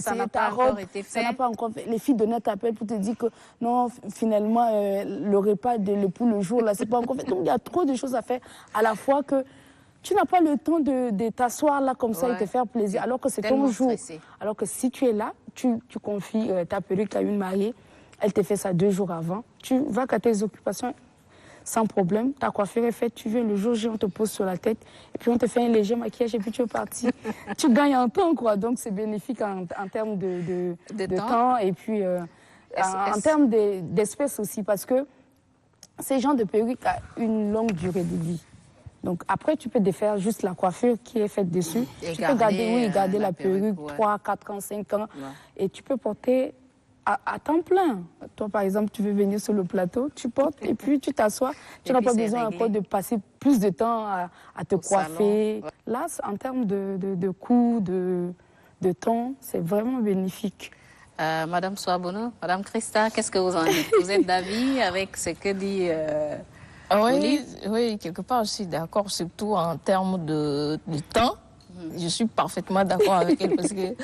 ça n'a pas encore été fait. Ça n'a pas encore fait. Les filles de notre t'appellent pour te dire que non, finalement, le repas de l'époux le jour, là, c'est pas encore fait. Donc, il y a trop de choses à faire à la fois que tu n'as pas le temps de t'asseoir là comme ça et te faire plaisir, alors que c'est ton jour. Alors que si tu es là, tu confies ta perruque à une mariée, elle te fait ça 2 jours avant, tu vas qu'à tes occupations sans problème, ta coiffure est faite, tu viens le jour J, on te pose sur la tête, et puis on te fait un léger maquillage et puis tu es parti. Tu gagnes en temps, quoi, donc c'est bénéfique en termes de temps et puis en termes d'espèces aussi, parce que ces genres de perruques ont une longue durée de vie. Donc après, tu peux défaire juste la coiffure qui est faite dessus. Et tu peux garder la perruque 3, 4 ans, 5 ans. Et tu peux porter à temps plein. Toi, par exemple, tu veux venir sur le plateau, tu portes et puis tu t'assois. Tu n'as pas besoin encore de passer plus de temps à te coiffer. Là, en termes de coût, de temps, c'est vraiment bénéfique. Madame Souabono, Madame Christa, qu'est-ce que vous en dites? Vous êtes d'avis avec ce que dit... Oui, quelque part, je suis d'accord, surtout en termes de temps. Je suis parfaitement d'accord avec elle parce que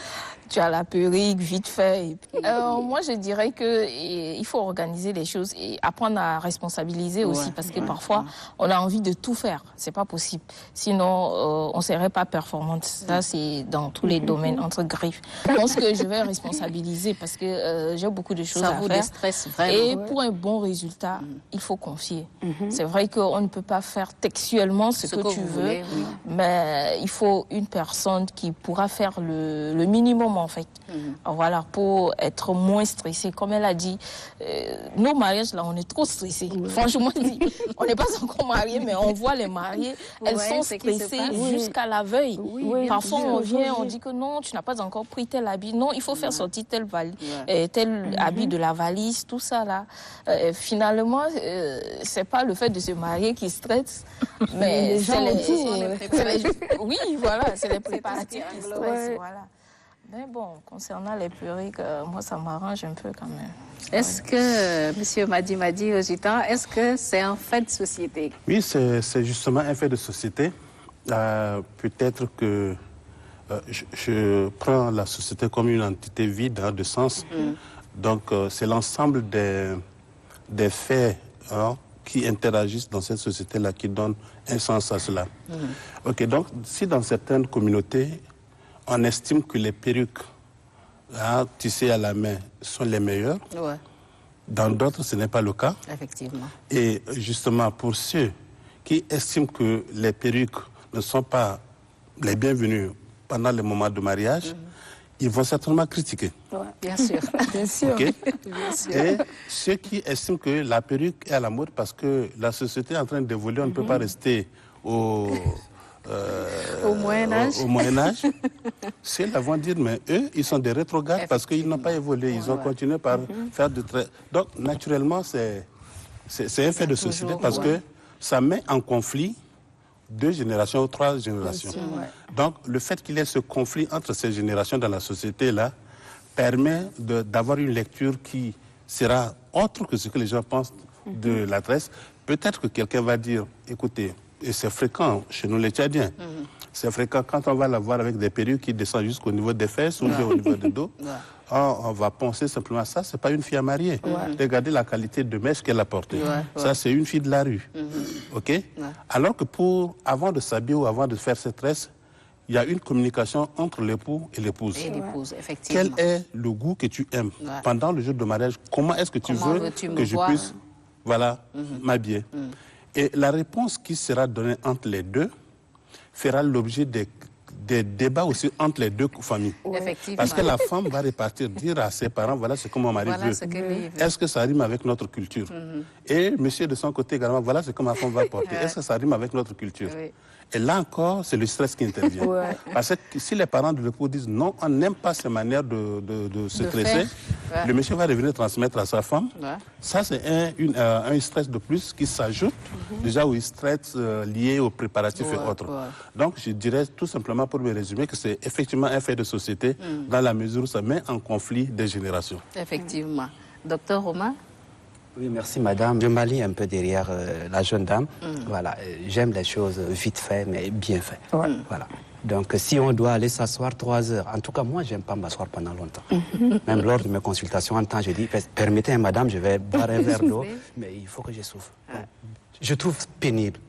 tu as la perruque vite fait. Et puis, moi, je dirais qu'il faut organiser les choses et apprendre à responsabiliser aussi, parce que parfois, on a envie de tout faire. C'est pas possible. Sinon, on ne serait pas performante. Ça, c'est dans tous les domaines, entre griffes. Je pense que je vais responsabiliser parce que j'ai beaucoup de choses à faire. Ça vous déstresse vraiment. Et pour un bon résultat, il faut confier. C'est vrai qu'on ne peut pas faire textuellement ce que tu veux, mais il faut une personne qui pourra faire le minimum en fait. Voilà, pour être moins stressé. Comme elle a dit, nos mariages là, on est trop stressés. Franchement, on n'est pas encore mariés, mais on voit les mariés, elles sont stressées jusqu'à la veille. Parfois on vient, on dit que non, tu n'as pas encore pris tel habit. Non, il faut faire sortir tel habit de la valise, tout ça là. Finalement, c'est pas le fait de se marier qui stresse, mais c'est oui, voilà, c'est les préparatifs qui stressent, voilà. Mais bon, concernant les perruques, moi, ça m'arrange un peu quand même. Est-ce que, Monsieur Madi Ojitan, est-ce que c'est un fait de société? Oui, c'est justement un fait de société. Peut-être que je prends la société comme une entité vide de sens. Donc, c'est l'ensemble des faits qui interagissent dans cette société-là qui donnent un sens à cela. Ok, donc, si dans certaines communautés, on estime que les perruques tissées à la main sont les meilleures. Ouais. Dans d'autres, ce n'est pas le cas. Effectivement. Et justement, pour ceux qui estiment que les perruques ne sont pas les bienvenues pendant le moment de mariage, ils vont certainement critiquer. Ouais. Bien sûr. Bien sûr. Okay? Bien sûr. Et ceux qui estiment que la perruque est à la mode parce que la société est en train d'évoluer, on ne peut pas rester au Moyen-Âge. Au Moyen-Âge. Ceux-là vont dire, mais eux, ils sont des rétrogrades parce qu'ils n'ont pas évolué. Ils ont continué par faire de très... Donc, naturellement, c'est un fait de société parce que ça met en conflit 2 générations ou 3 générations. Donc, le fait qu'il y ait ce conflit entre ces générations dans la société-là permet d'avoir une lecture qui sera autre que ce que les gens pensent de la tresse. Peut-être que quelqu'un va dire, écoutez, et c'est fréquent chez nous les Tchadiens, c'est fréquent quand on va la voir avec des perruques qui descendent jusqu'au niveau des fesses ou au niveau du dos, on va penser simplement ça, c'est pas une fille à marier. Regardez la qualité de mèche qu'elle a portée. Ça, c'est une fille de la rue. OK? Alors que avant de s'habiller ou avant de faire cette tresse, il y a une communication entre l'époux et l'épouse. Et l'épouse, effectivement. Quel est le goût que tu aimes pendant le jour de mariage? Comment est-ce que tu veux que je puisse m'habiller? Et la réponse qui sera donnée entre les deux fera l'objet des débats aussi entre les deux familles. Effectivement. Parce que la femme va repartir, dire à ses parents, voilà ce que mon mari veut. Est-ce que ça rime avec notre culture? Et monsieur de son côté également, voilà ce que ma femme va porter. Est-ce que ça rime avec notre culture? Et là encore, c'est le stress qui intervient. Parce que si les parents de l'époux disent non, on n'aime pas ces manières de se tresser, le monsieur va revenir transmettre à sa femme. Ça, c'est un stress de plus qui s'ajoute déjà au stress lié aux préparatifs et autres. Donc, je dirais tout simplement pour me résumer que c'est effectivement un fait de société dans la mesure où ça met en conflit des générations. Effectivement. Docteur Romain? Oui, merci madame. Je m'allie un peu derrière la jeune dame. Voilà, j'aime les choses vite fait, mais bien fait. Voilà. Donc si on doit aller s'asseoir 3 heures, en tout cas moi j'aime pas m'asseoir pendant longtemps. Même lors de mes consultations en temps, je dis, permettez madame, je vais boire un verre d'eau, mais il faut que je souffle. Je trouve pénible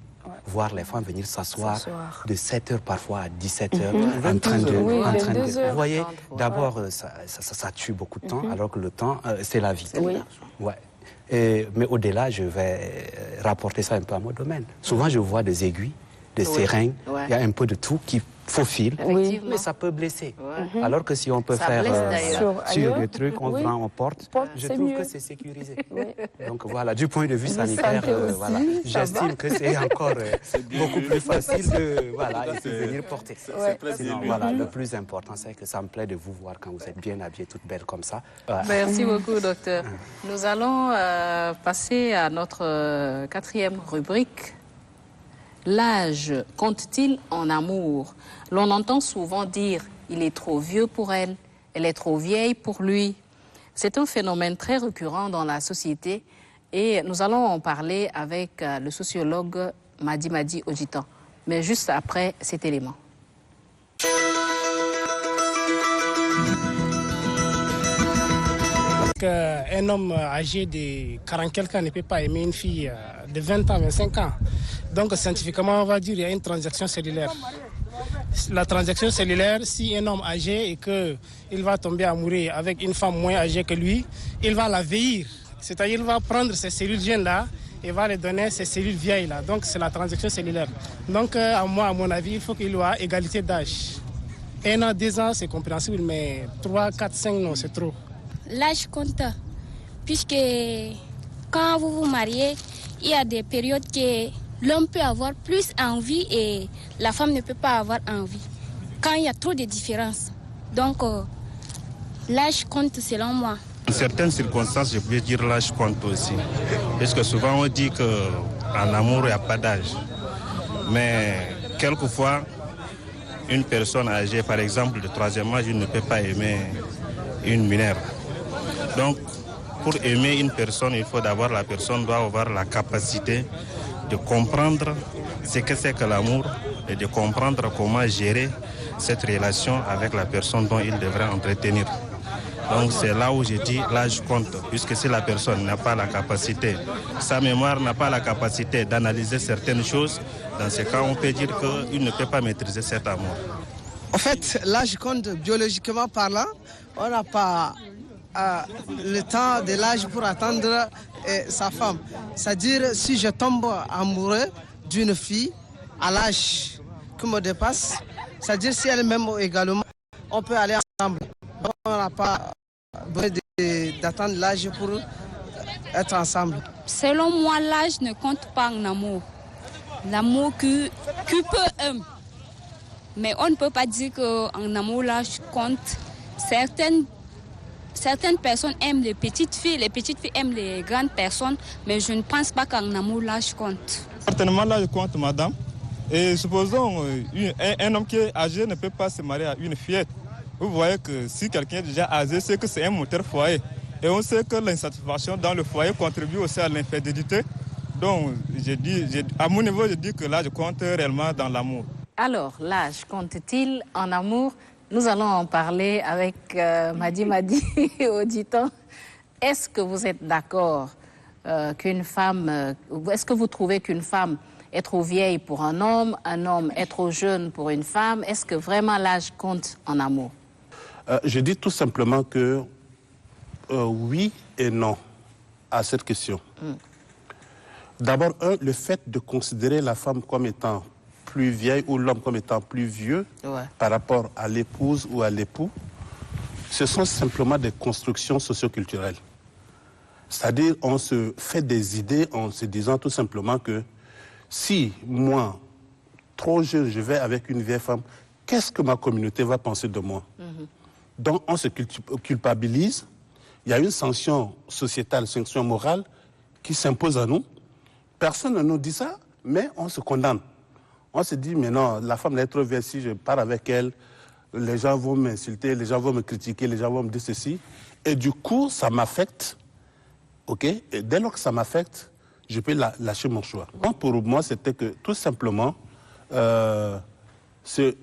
voir les femmes venir s'asseoir de 7 heures parfois à 17 heures en train de... Vous voyez, d'abord ça tue beaucoup de temps, alors que le temps c'est la vie. Mais au-delà, je vais rapporter ça un peu à mon domaine. Souvent, je vois des aiguilles, des seringues, il y a un peu de tout qui faufile, mais ça peut blesser. Alors que si on peut faire sur le truc, on prend, on porte, je trouve que c'est sécurisé. Donc voilà, du point de vue sanitaire, j'estime que c'est encore beaucoup plus facile de venir porter. Sinon, voilà, le plus important, c'est que ça me plaît de vous voir quand vous êtes bien habillée, toute belle comme ça. Merci beaucoup, docteur. Nous allons passer à notre 4e rubrique. L'âge compte-t-il en amour? L'on entend souvent dire « il est trop vieux pour elle, elle est trop vieille pour lui ». C'est un phénomène très récurrent dans la société et nous allons en parler avec le sociologue Madi Odjitan. Mais juste après cet élément. Un homme âgé de 40 quelques ans ne peut pas aimer une fille de 20 ans, 25 ans. Donc scientifiquement, on va dire qu'il y a une transaction cellulaire. La transaction cellulaire, si un homme âgé et qu'il va tomber amoureux avec une femme moins âgée que lui, il va la vieillir. C'est-à-dire qu'il va prendre ces cellules jeunes-là et va les donner ces cellules vieilles-là. Donc c'est la transaction cellulaire. Donc à mon avis, il faut qu'il y ait égalité d'âge. 1 an, 2 ans, c'est compréhensible, mais 3, 4, 5, non, c'est trop. L'âge compte, puisque quand vous vous mariez, il y a des périodes que l'homme peut avoir plus envie et la femme ne peut pas avoir envie. Quand il y a trop de différences. Donc, l'âge compte selon moi. Dans certaines circonstances, je peux dire l'âge compte aussi. Parce que souvent on dit qu'en amour, il n'y a pas d'âge. Mais quelquefois, une personne âgée, par exemple, de 3e âge, ne peut pas aimer une mineure. Donc, pour aimer une personne, il faut d'abord la personne doit avoir la capacité de comprendre ce que c'est que l'amour et de comprendre comment gérer cette relation avec la personne dont il devrait entretenir. Donc c'est là où je dis l'âge compte, puisque si la personne n'a pas la capacité, sa mémoire n'a pas la capacité d'analyser certaines choses, dans ce cas on peut dire qu'il ne peut pas maîtriser cet amour. En fait, l'âge compte biologiquement parlant. On n'a pas le temps de l'âge pour attendre sa femme. C'est-à-dire, si je tombe amoureux d'une fille à l'âge qui me dépasse, c'est-à-dire si elle m'aime également, on peut aller ensemble. On n'a pas besoin d'attendre l'âge pour être ensemble. Selon moi, l'âge ne compte pas en amour. L'amour que peut aimer. Mais on ne peut pas dire qu'en amour, l'âge compte. Certaines personnes aiment les petites filles aiment les grandes personnes, mais je ne pense pas qu'en amour, l'âge compte. Certainement, l'âge compte, madame. Et supposons un homme qui est âgé ne peut pas se marier à une fillette. Vous voyez que si quelqu'un est déjà âgé, c'est que c'est un moteur foyer. Et on sait que l'insatisfaction dans le foyer contribue aussi à l'infidélité. Donc, à mon niveau, je dis que l'âge compte réellement dans l'amour. Alors, l'âge compte-t-il en amour? Nous allons en parler avec Madi Auditant. Est-ce que vous êtes d'accord qu'une femme, est-ce que vous trouvez qu'une femme est trop vieille pour un homme est trop jeune pour une femme? Est-ce que vraiment l'âge compte en amour? Je dis tout simplement que oui et non à cette question. D'abord, le fait de considérer la femme comme étant plus vieille ou l'homme comme étant plus vieux par rapport à l'épouse ou à l'époux, ce sont simplement des constructions socioculturelles. C'est-à-dire, on se fait des idées en se disant tout simplement que si moi, trop jeune, je vais avec une vieille femme, qu'est-ce que ma communauté va penser de moi? Donc, on se culpabilise. Il y a une sanction sociétale, une sanction morale qui s'impose à nous. Personne ne nous dit ça, mais on se condamne. On se dit, mais non, la femme est trop vieille, si je pars avec elle, les gens vont m'insulter, les gens vont me critiquer, les gens vont me dire ceci. Et du coup, ça m'affecte. OK? Et dès lors que ça m'affecte, je peux lâcher mon choix. Donc, pour moi, c'était que, tout simplement, c'est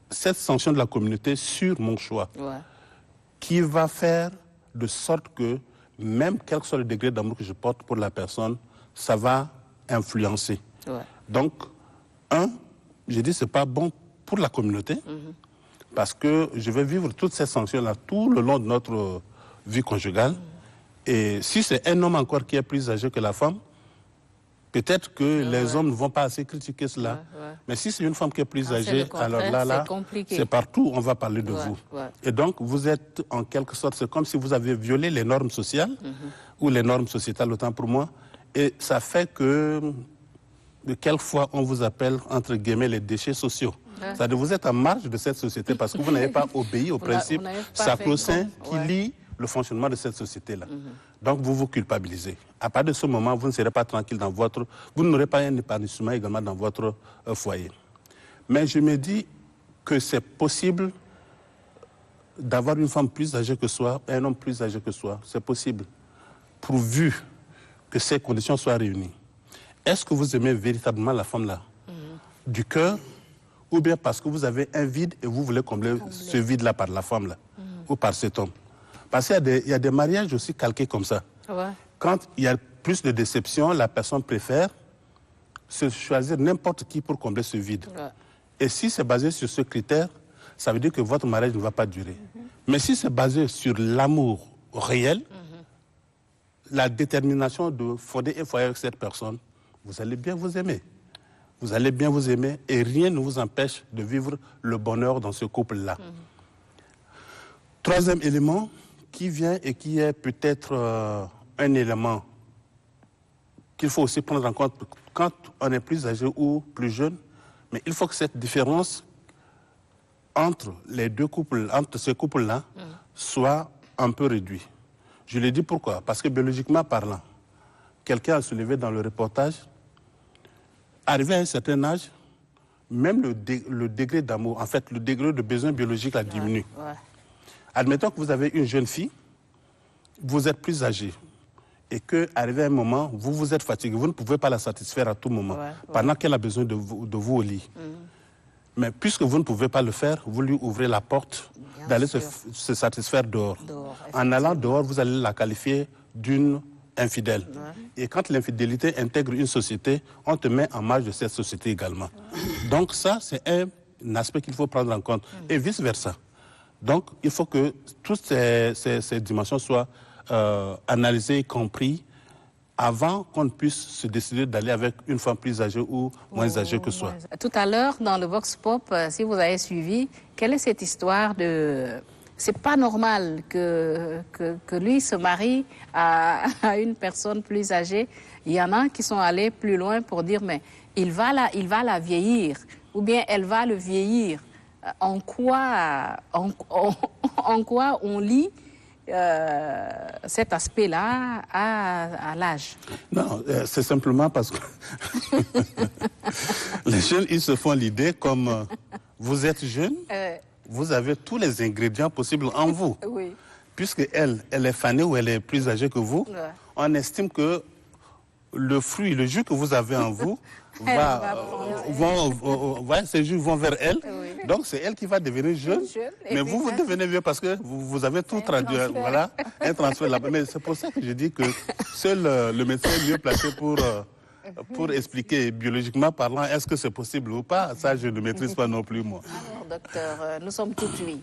cette sanction de la communauté sur mon choix qui va faire de sorte que, même quel que soit le degré d'amour que je porte pour la personne, ça va influencer. Donc, je dis c'est pas bon pour la communauté, parce que je vais vivre toutes ces sanctions-là tout le long de notre vie conjugale. Et si c'est un homme encore qui est plus âgé que la femme, peut-être que les hommes ne vont pas assez critiquer cela. Mais si c'est une femme qui est plus âgée, alors là, c'est partout, on va parler de vous. Et donc, vous êtes en quelque sorte, c'est comme si vous avez violé les normes sociales, ou les normes sociétales, autant pour moi. Et ça fait que, de quelquefois, on vous appelle, entre guillemets, les déchets sociaux. C'est-à-dire vous êtes en marge de cette société parce que vous n'avez pas obéi au principe sacro-saint qui lie le fonctionnement de cette société-là. Donc, vous vous culpabilisez. À partir de ce moment, vous ne serez pas tranquille dans votre... Vous n'aurez pas un épanouissement également dans votre foyer. Mais je me dis que c'est possible d'avoir une femme plus âgée que soi, un homme plus âgé que soi. C'est possible, pourvu que ces conditions soient réunies. Est-ce que vous aimez véritablement la femme-là, du cœur, ou bien parce que vous avez un vide et vous voulez combler ce vide-là par la femme-là, ou par cet homme? Parce qu'il y a des mariages aussi calqués comme ça. Quand il y a plus de déception, la personne préfère se choisir n'importe qui pour combler ce vide. Et si c'est basé sur ce critère, ça veut dire que votre mariage ne va pas durer. Mais si c'est basé sur l'amour réel, la détermination de fonder un foyer avec cette personne, vous allez bien vous aimer. Vous allez bien vous aimer et rien ne vous empêche de vivre le bonheur dans ce couple-là. Troisième élément qui vient et qui est peut-être un élément qu'il faut aussi prendre en compte quand on est plus âgé ou plus jeune, mais il faut que cette différence entre les deux couples, entre ces couples-là, soit un peu réduite. Je le dis pourquoi? Parce que biologiquement parlant, quelqu'un a soulevé dans le reportage, arrivé à un certain âge, même le degré d'amour, en fait, le degré de besoin biologique a diminué. Admettons que vous avez une jeune fille, vous êtes plus âgé, et qu'arrivé à un moment, vous êtes fatigué, vous ne pouvez pas la satisfaire à tout moment, pendant qu'elle a besoin de vous au lit. Mais puisque vous ne pouvez pas le faire, vous lui ouvrez la porte d'aller se satisfaire dehors. En allant dehors, vous allez la qualifier d'une infidèle. Et quand l'infidélité intègre une société, on te met en marge de cette société également. Donc ça, c'est un un aspect qu'il faut prendre en compte, et vice-versa. Donc, il faut que toutes ces dimensions soient analysées et comprises avant qu'on puisse se décider d'aller avec une femme plus âgée ou moins âgée que soi. Tout à l'heure, dans le Vox Pop, si vous avez suivi, quelle est cette histoire de... C'est pas normal que lui se marie à une personne plus âgée. Il y en a qui sont allés plus loin pour dire, mais il va la vieillir, ou bien elle va le vieillir. En quoi on lit cet aspect-là à l'âge? Non, c'est simplement parce que les jeunes, ils se font l'idée comme vous êtes jeune, vous avez tous les ingrédients possibles en vous. Oui. Puisque elle est fanée ou elle est plus âgée que vous, on estime que le fruit, le jus que vous avez en vous, ces jus vont vers elle. Oui. Donc c'est elle qui va devenir jeune. Mais vous devenez vieux parce que vous avez tout traduit. Voilà, un transfert là-bas. Mais c'est pour ça que je dis que seul le médecin est mieux placé pour expliquer biologiquement parlant, est-ce que c'est possible ou pas. Ça, je ne maîtrise pas non plus, moi. Alors, docteur, nous sommes tout oui.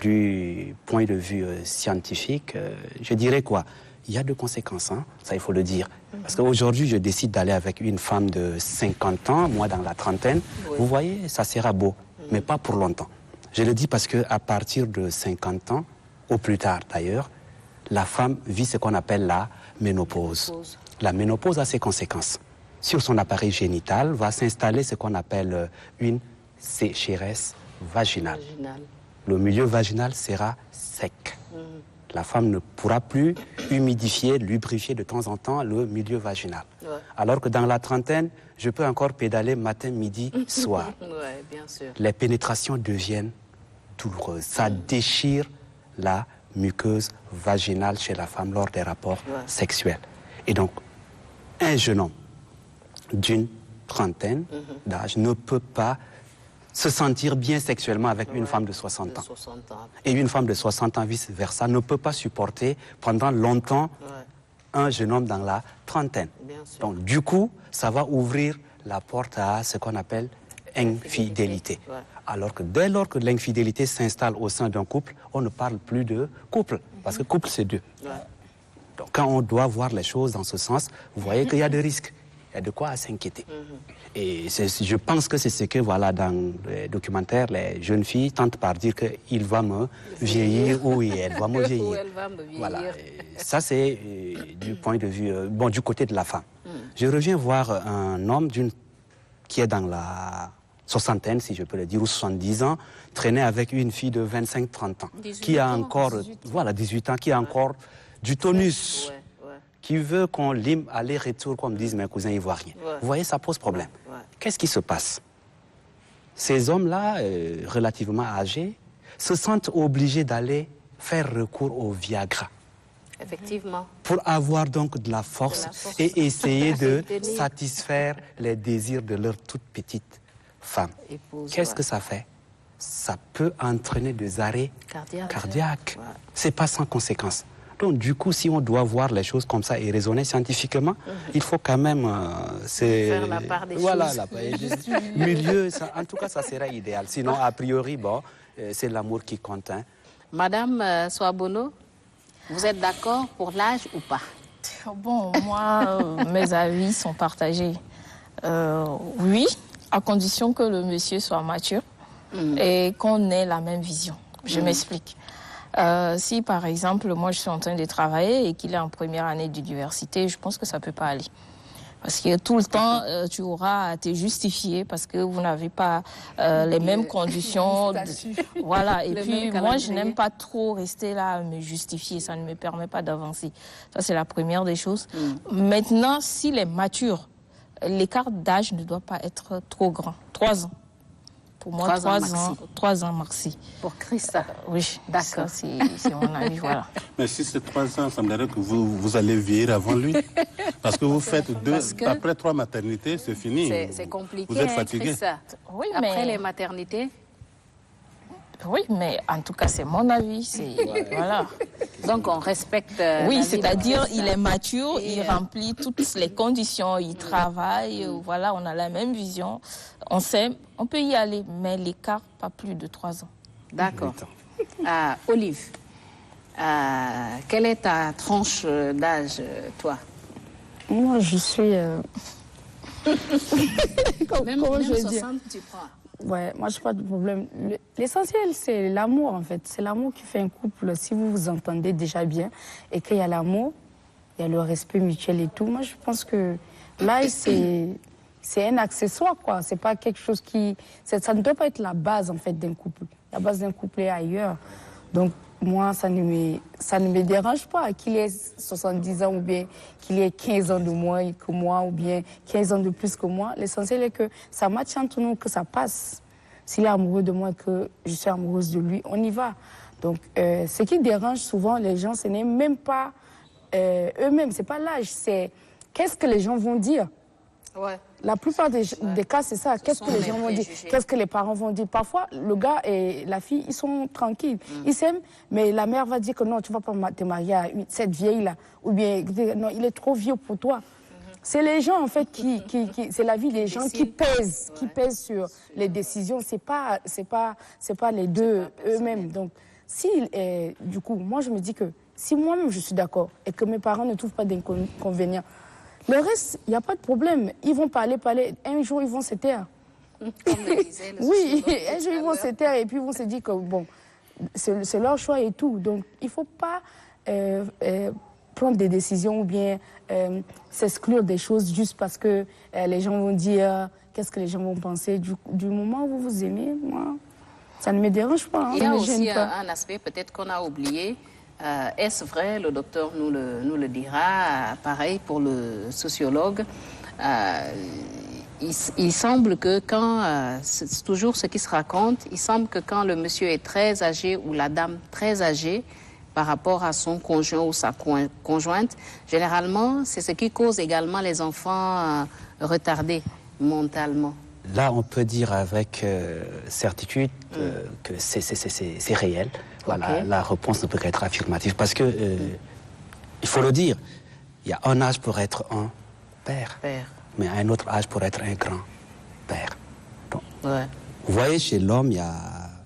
Du point de vue scientifique, je dirais quoi? Il y a de conséquences, hein, ça il faut le dire. Parce qu'aujourd'hui, je décide d'aller avec une femme de 50 ans, moi dans la trentaine. Oui. Vous voyez, ça sera beau, mais pas pour longtemps. Je le dis parce qu'à partir de 50 ans, au plus tard d'ailleurs, la femme vit ce qu'on appelle la ménopause. La ménopause a ses conséquences. Sur son appareil génital va s'installer ce qu'on appelle une sécheresse vaginale. Le milieu vaginal sera sec. La femme ne pourra plus humidifier, lubrifier de temps en temps le milieu vaginal. Ouais. Alors que dans la trentaine, je peux encore pédaler matin, midi, soir. Ouais, bien sûr. Les pénétrations deviennent douloureuses. Ça déchire la muqueuse vaginale chez la femme lors des rapports sexuels. Et donc, un jeune homme d'une trentaine d'âge ne peut pas se sentir bien sexuellement avec une femme de 60 ans. Et une femme de 60 ans, vice-versa, ne peut pas supporter pendant longtemps un jeune homme dans la trentaine. Donc, du coup, ça va ouvrir la porte à ce qu'on appelle infidélité. Alors que dès lors que l'infidélité s'installe au sein d'un couple, on ne parle plus de couple, parce que couple, c'est deux. Donc, quand on doit voir les choses dans ce sens, vous voyez qu'il y a des risques. Il y a de quoi s'inquiéter. Et je pense que c'est ce que, voilà, dans les documentaires, les jeunes filles tentent par dire qu'il va me vieillir ou elle va me vieillir. Voilà. Ça, c'est du point de vue, du côté de la femme. Je reviens voir un homme qui est dans la soixantaine, si je peux le dire, ou 70 ans, traîner avec une fille de 25-30 ans, qui a encore, 18 ans, qui a encore du tonus. Qui veut qu'on lime aller-retour, comme disent mes cousins ivoiriens. Vous voyez, ça pose problème. Qu'est-ce qui se passe? Ces hommes-là, relativement âgés, se sentent obligés d'aller faire recours au Viagra. Effectivement. Pour avoir donc de la force et essayer de satisfaire les désirs de leur toute petite femme. Qu'est-ce que ça fait? Ça peut entraîner des arrêts cardiaques. C'est pas sans conséquence. Donc, du coup, si on doit voir les choses comme ça et raisonner scientifiquement, il faut quand même faire la part des choses. Milieu, ça, en tout cas, ça serait idéal. Sinon, a priori, c'est l'amour qui compte. Hein. Madame Swabono, vous êtes d'accord pour l'âge ou pas? Bon, moi, mes avis sont partagés. Oui, à condition que le monsieur soit mature et qu'on ait la même vision. Je m'explique. Si, par exemple, moi, je suis en train de travailler et qu'il est en première année d'université, je pense que ça ne peut pas aller. Parce que tout le temps, tu auras à te justifier parce que vous n'avez pas les mêmes conditions. Voilà. Et puis, moi, je n'aime pas trop rester là à me justifier. Ça ne me permet pas d'avancer. Ça, c'est la première des choses. Maintenant, s'il est mature, l'écart d'âge ne doit pas être trop grand. 3 ans. Pour moi, 3 ans maxi. Pour Christa. Oui, d'accord. C'est mon avis, voilà. Mais si c'est 3 ans, ça me dirait que vous allez vieillir avant lui. Parce que vous faites après 3 maternités, c'est fini. C'est compliqué. Vous êtes fatigué. Oui, après les maternités. Oui, mais en tout cas, c'est mon avis. Voilà. Donc, on respecte... oui, c'est-à-dire, il est mature, il remplit toutes les conditions, il travaille, voilà, on a la même vision. On sait, on peut y aller, mais l'écart, pas plus de 3 ans. D'accord. Olive, quelle est ta tranche d'âge, toi? Moi, je suis... Comment je 60, tu prends? Ouais, moi, je n'ai pas de problème. L'essentiel, c'est l'amour, en fait. C'est l'amour qui fait un couple. Si vous vous entendez déjà bien et qu'il y a l'amour, il y a le respect mutuel et tout. Moi, je pense que l'âge, c'est un accessoire, quoi. C'est pas quelque chose qui... Ça ne doit pas être la base, en fait, d'un couple. La base d'un couple est ailleurs. Donc, moi, ça ne me dérange pas qu'il ait 70 ans ou bien qu'il ait 15 ans de moins que moi ou bien 15 ans de plus que moi. L'essentiel est que ça matche entre nous, que ça passe. S'il est amoureux de moi et que je suis amoureuse de lui, on y va. Donc, ce qui dérange souvent les gens, ce n'est même pas eux-mêmes, c'est pas l'âge, c'est qu'est-ce que les gens vont dire. Ouais. La plupart des cas, c'est ça. Qu'est-ce que les gens vont dire? Qu'est-ce que les parents vont dire? Parfois, le gars et la fille, ils sont tranquilles. Ils s'aiment, mais la mère va dire que non, tu ne vas pas te marier à cette vieille-là. Ou bien, non, il est trop vieux pour toi. C'est les gens, en fait, c'est la vie des gens qui pèsent sur les décisions. C'est pas les deux eux-mêmes. Donc, du coup, moi, je me dis que si moi-même, je suis d'accord et que mes parents ne trouvent pas d'inconvénients, le reste, il n'y a pas de problème. Ils vont parler. Un jour, ils vont se taire. Oui, un jour, ils vont se taire et puis ils vont se dire que, bon, c'est leur choix et tout. Donc, il ne faut pas prendre des décisions ou bien s'exclure des choses juste parce que les gens vont dire qu'est-ce que les gens vont penser. Du moment où vous vous aimez, moi, ça ne me dérange pas. Hein, il y a aussi un aspect peut-être qu'on a oublié. Est-ce vrai, le docteur nous le dira, pareil pour le sociologue, il semble que quand, c'est toujours ce qui se raconte, il semble que quand le monsieur est très âgé ou la dame très âgée par rapport à son conjoint ou sa conjointe, généralement, c'est ce qui cause également les enfants retardés mentalement. Là, on peut dire avec certitude que c'est réel. Voilà, la réponse ne peut qu'être affirmative parce que, il faut le dire, il y a un âge pour être un père, mais un autre âge pour être un grand-père. Vous voyez, chez l'homme, il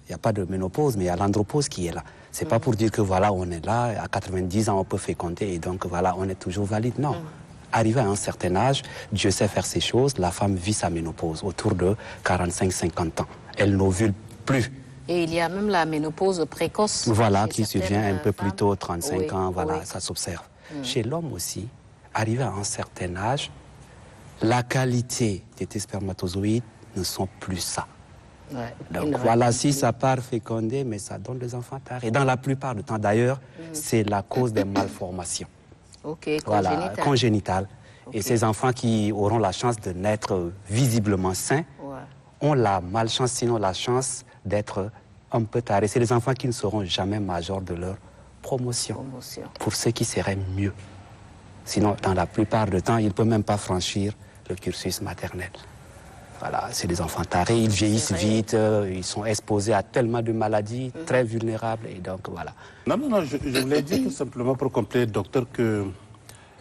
n'y a pas de ménopause, mais il y a l'andropause qui est là. C'est pas pour dire que voilà, on est là, à 90 ans, on peut féconder et donc voilà, on est toujours valide. Non. Arrivé à un certain âge, Dieu sait faire ces choses, la femme vit sa ménopause autour de 45-50 ans. Elle n'ovule plus. Et il y a même la ménopause précoce. Voilà, qui survient un peu plus tôt, 35 ans, voilà, ça s'observe. Chez l'homme aussi, arrivé à un certain âge, la qualité des spermatozoïdes ne sont plus ça. Donc voilà, si ça part fécondé, mais ça donne des enfants tard. Et dans la plupart du temps, d'ailleurs, c'est la cause des malformations. Voilà, congénitales. Et ces enfants qui auront la chance de naître visiblement sains ont la malchance, sinon la chance d'être un peu tardés. C'est les enfants qui ne seront jamais majeurs de leur promotion. Pour ceux qui seraient mieux. Sinon, dans la plupart du temps, ils ne peuvent même pas franchir le cursus maternel. Voilà, c'est des enfants tarés, ils vieillissent vite, ils sont exposés à tellement de maladies, très vulnérables, et donc voilà. Non, je voulais dire tout simplement pour compléter, docteur, que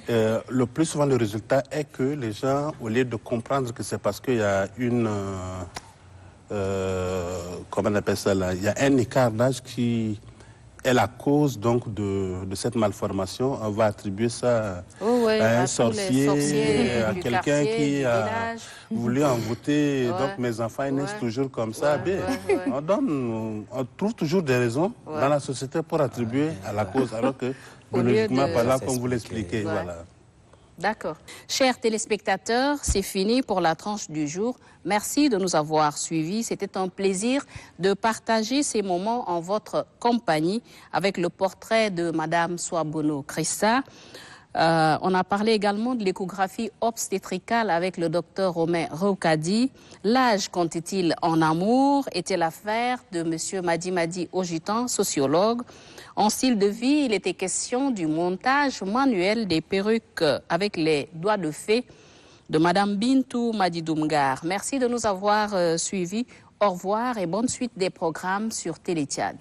le plus souvent le résultat est que les gens, au lieu de comprendre que c'est parce qu'il y a une... comment on appelle ça là? Il y a un écart d'âge qui est la cause donc de cette malformation. On va attribuer ça à un sorcier, à quelqu'un qui a voulu envoûter. Donc mes enfants naissent toujours comme ça. On trouve toujours des raisons dans la société pour attribuer à la cause, alors que biologiquement par là, comme vous l'expliquez. Voilà. D'accord. Chers téléspectateurs, c'est fini pour la tranche du jour. Merci de nous avoir suivis. C'était un plaisir de partager ces moments en votre compagnie avec le portrait de Madame Swabono Christa. On a parlé également de l'échographie obstétricale avec le docteur Romain Roukadi. L'âge comptait-il en amour était l'affaire de Monsieur Madi Ogitan, sociologue. En style de vie, il était question du montage manuel des perruques avec les doigts de fée de Madame Bintou Madidoumgar. Merci de nous avoir suivis. Au revoir et bonne suite des programmes sur Télétiad.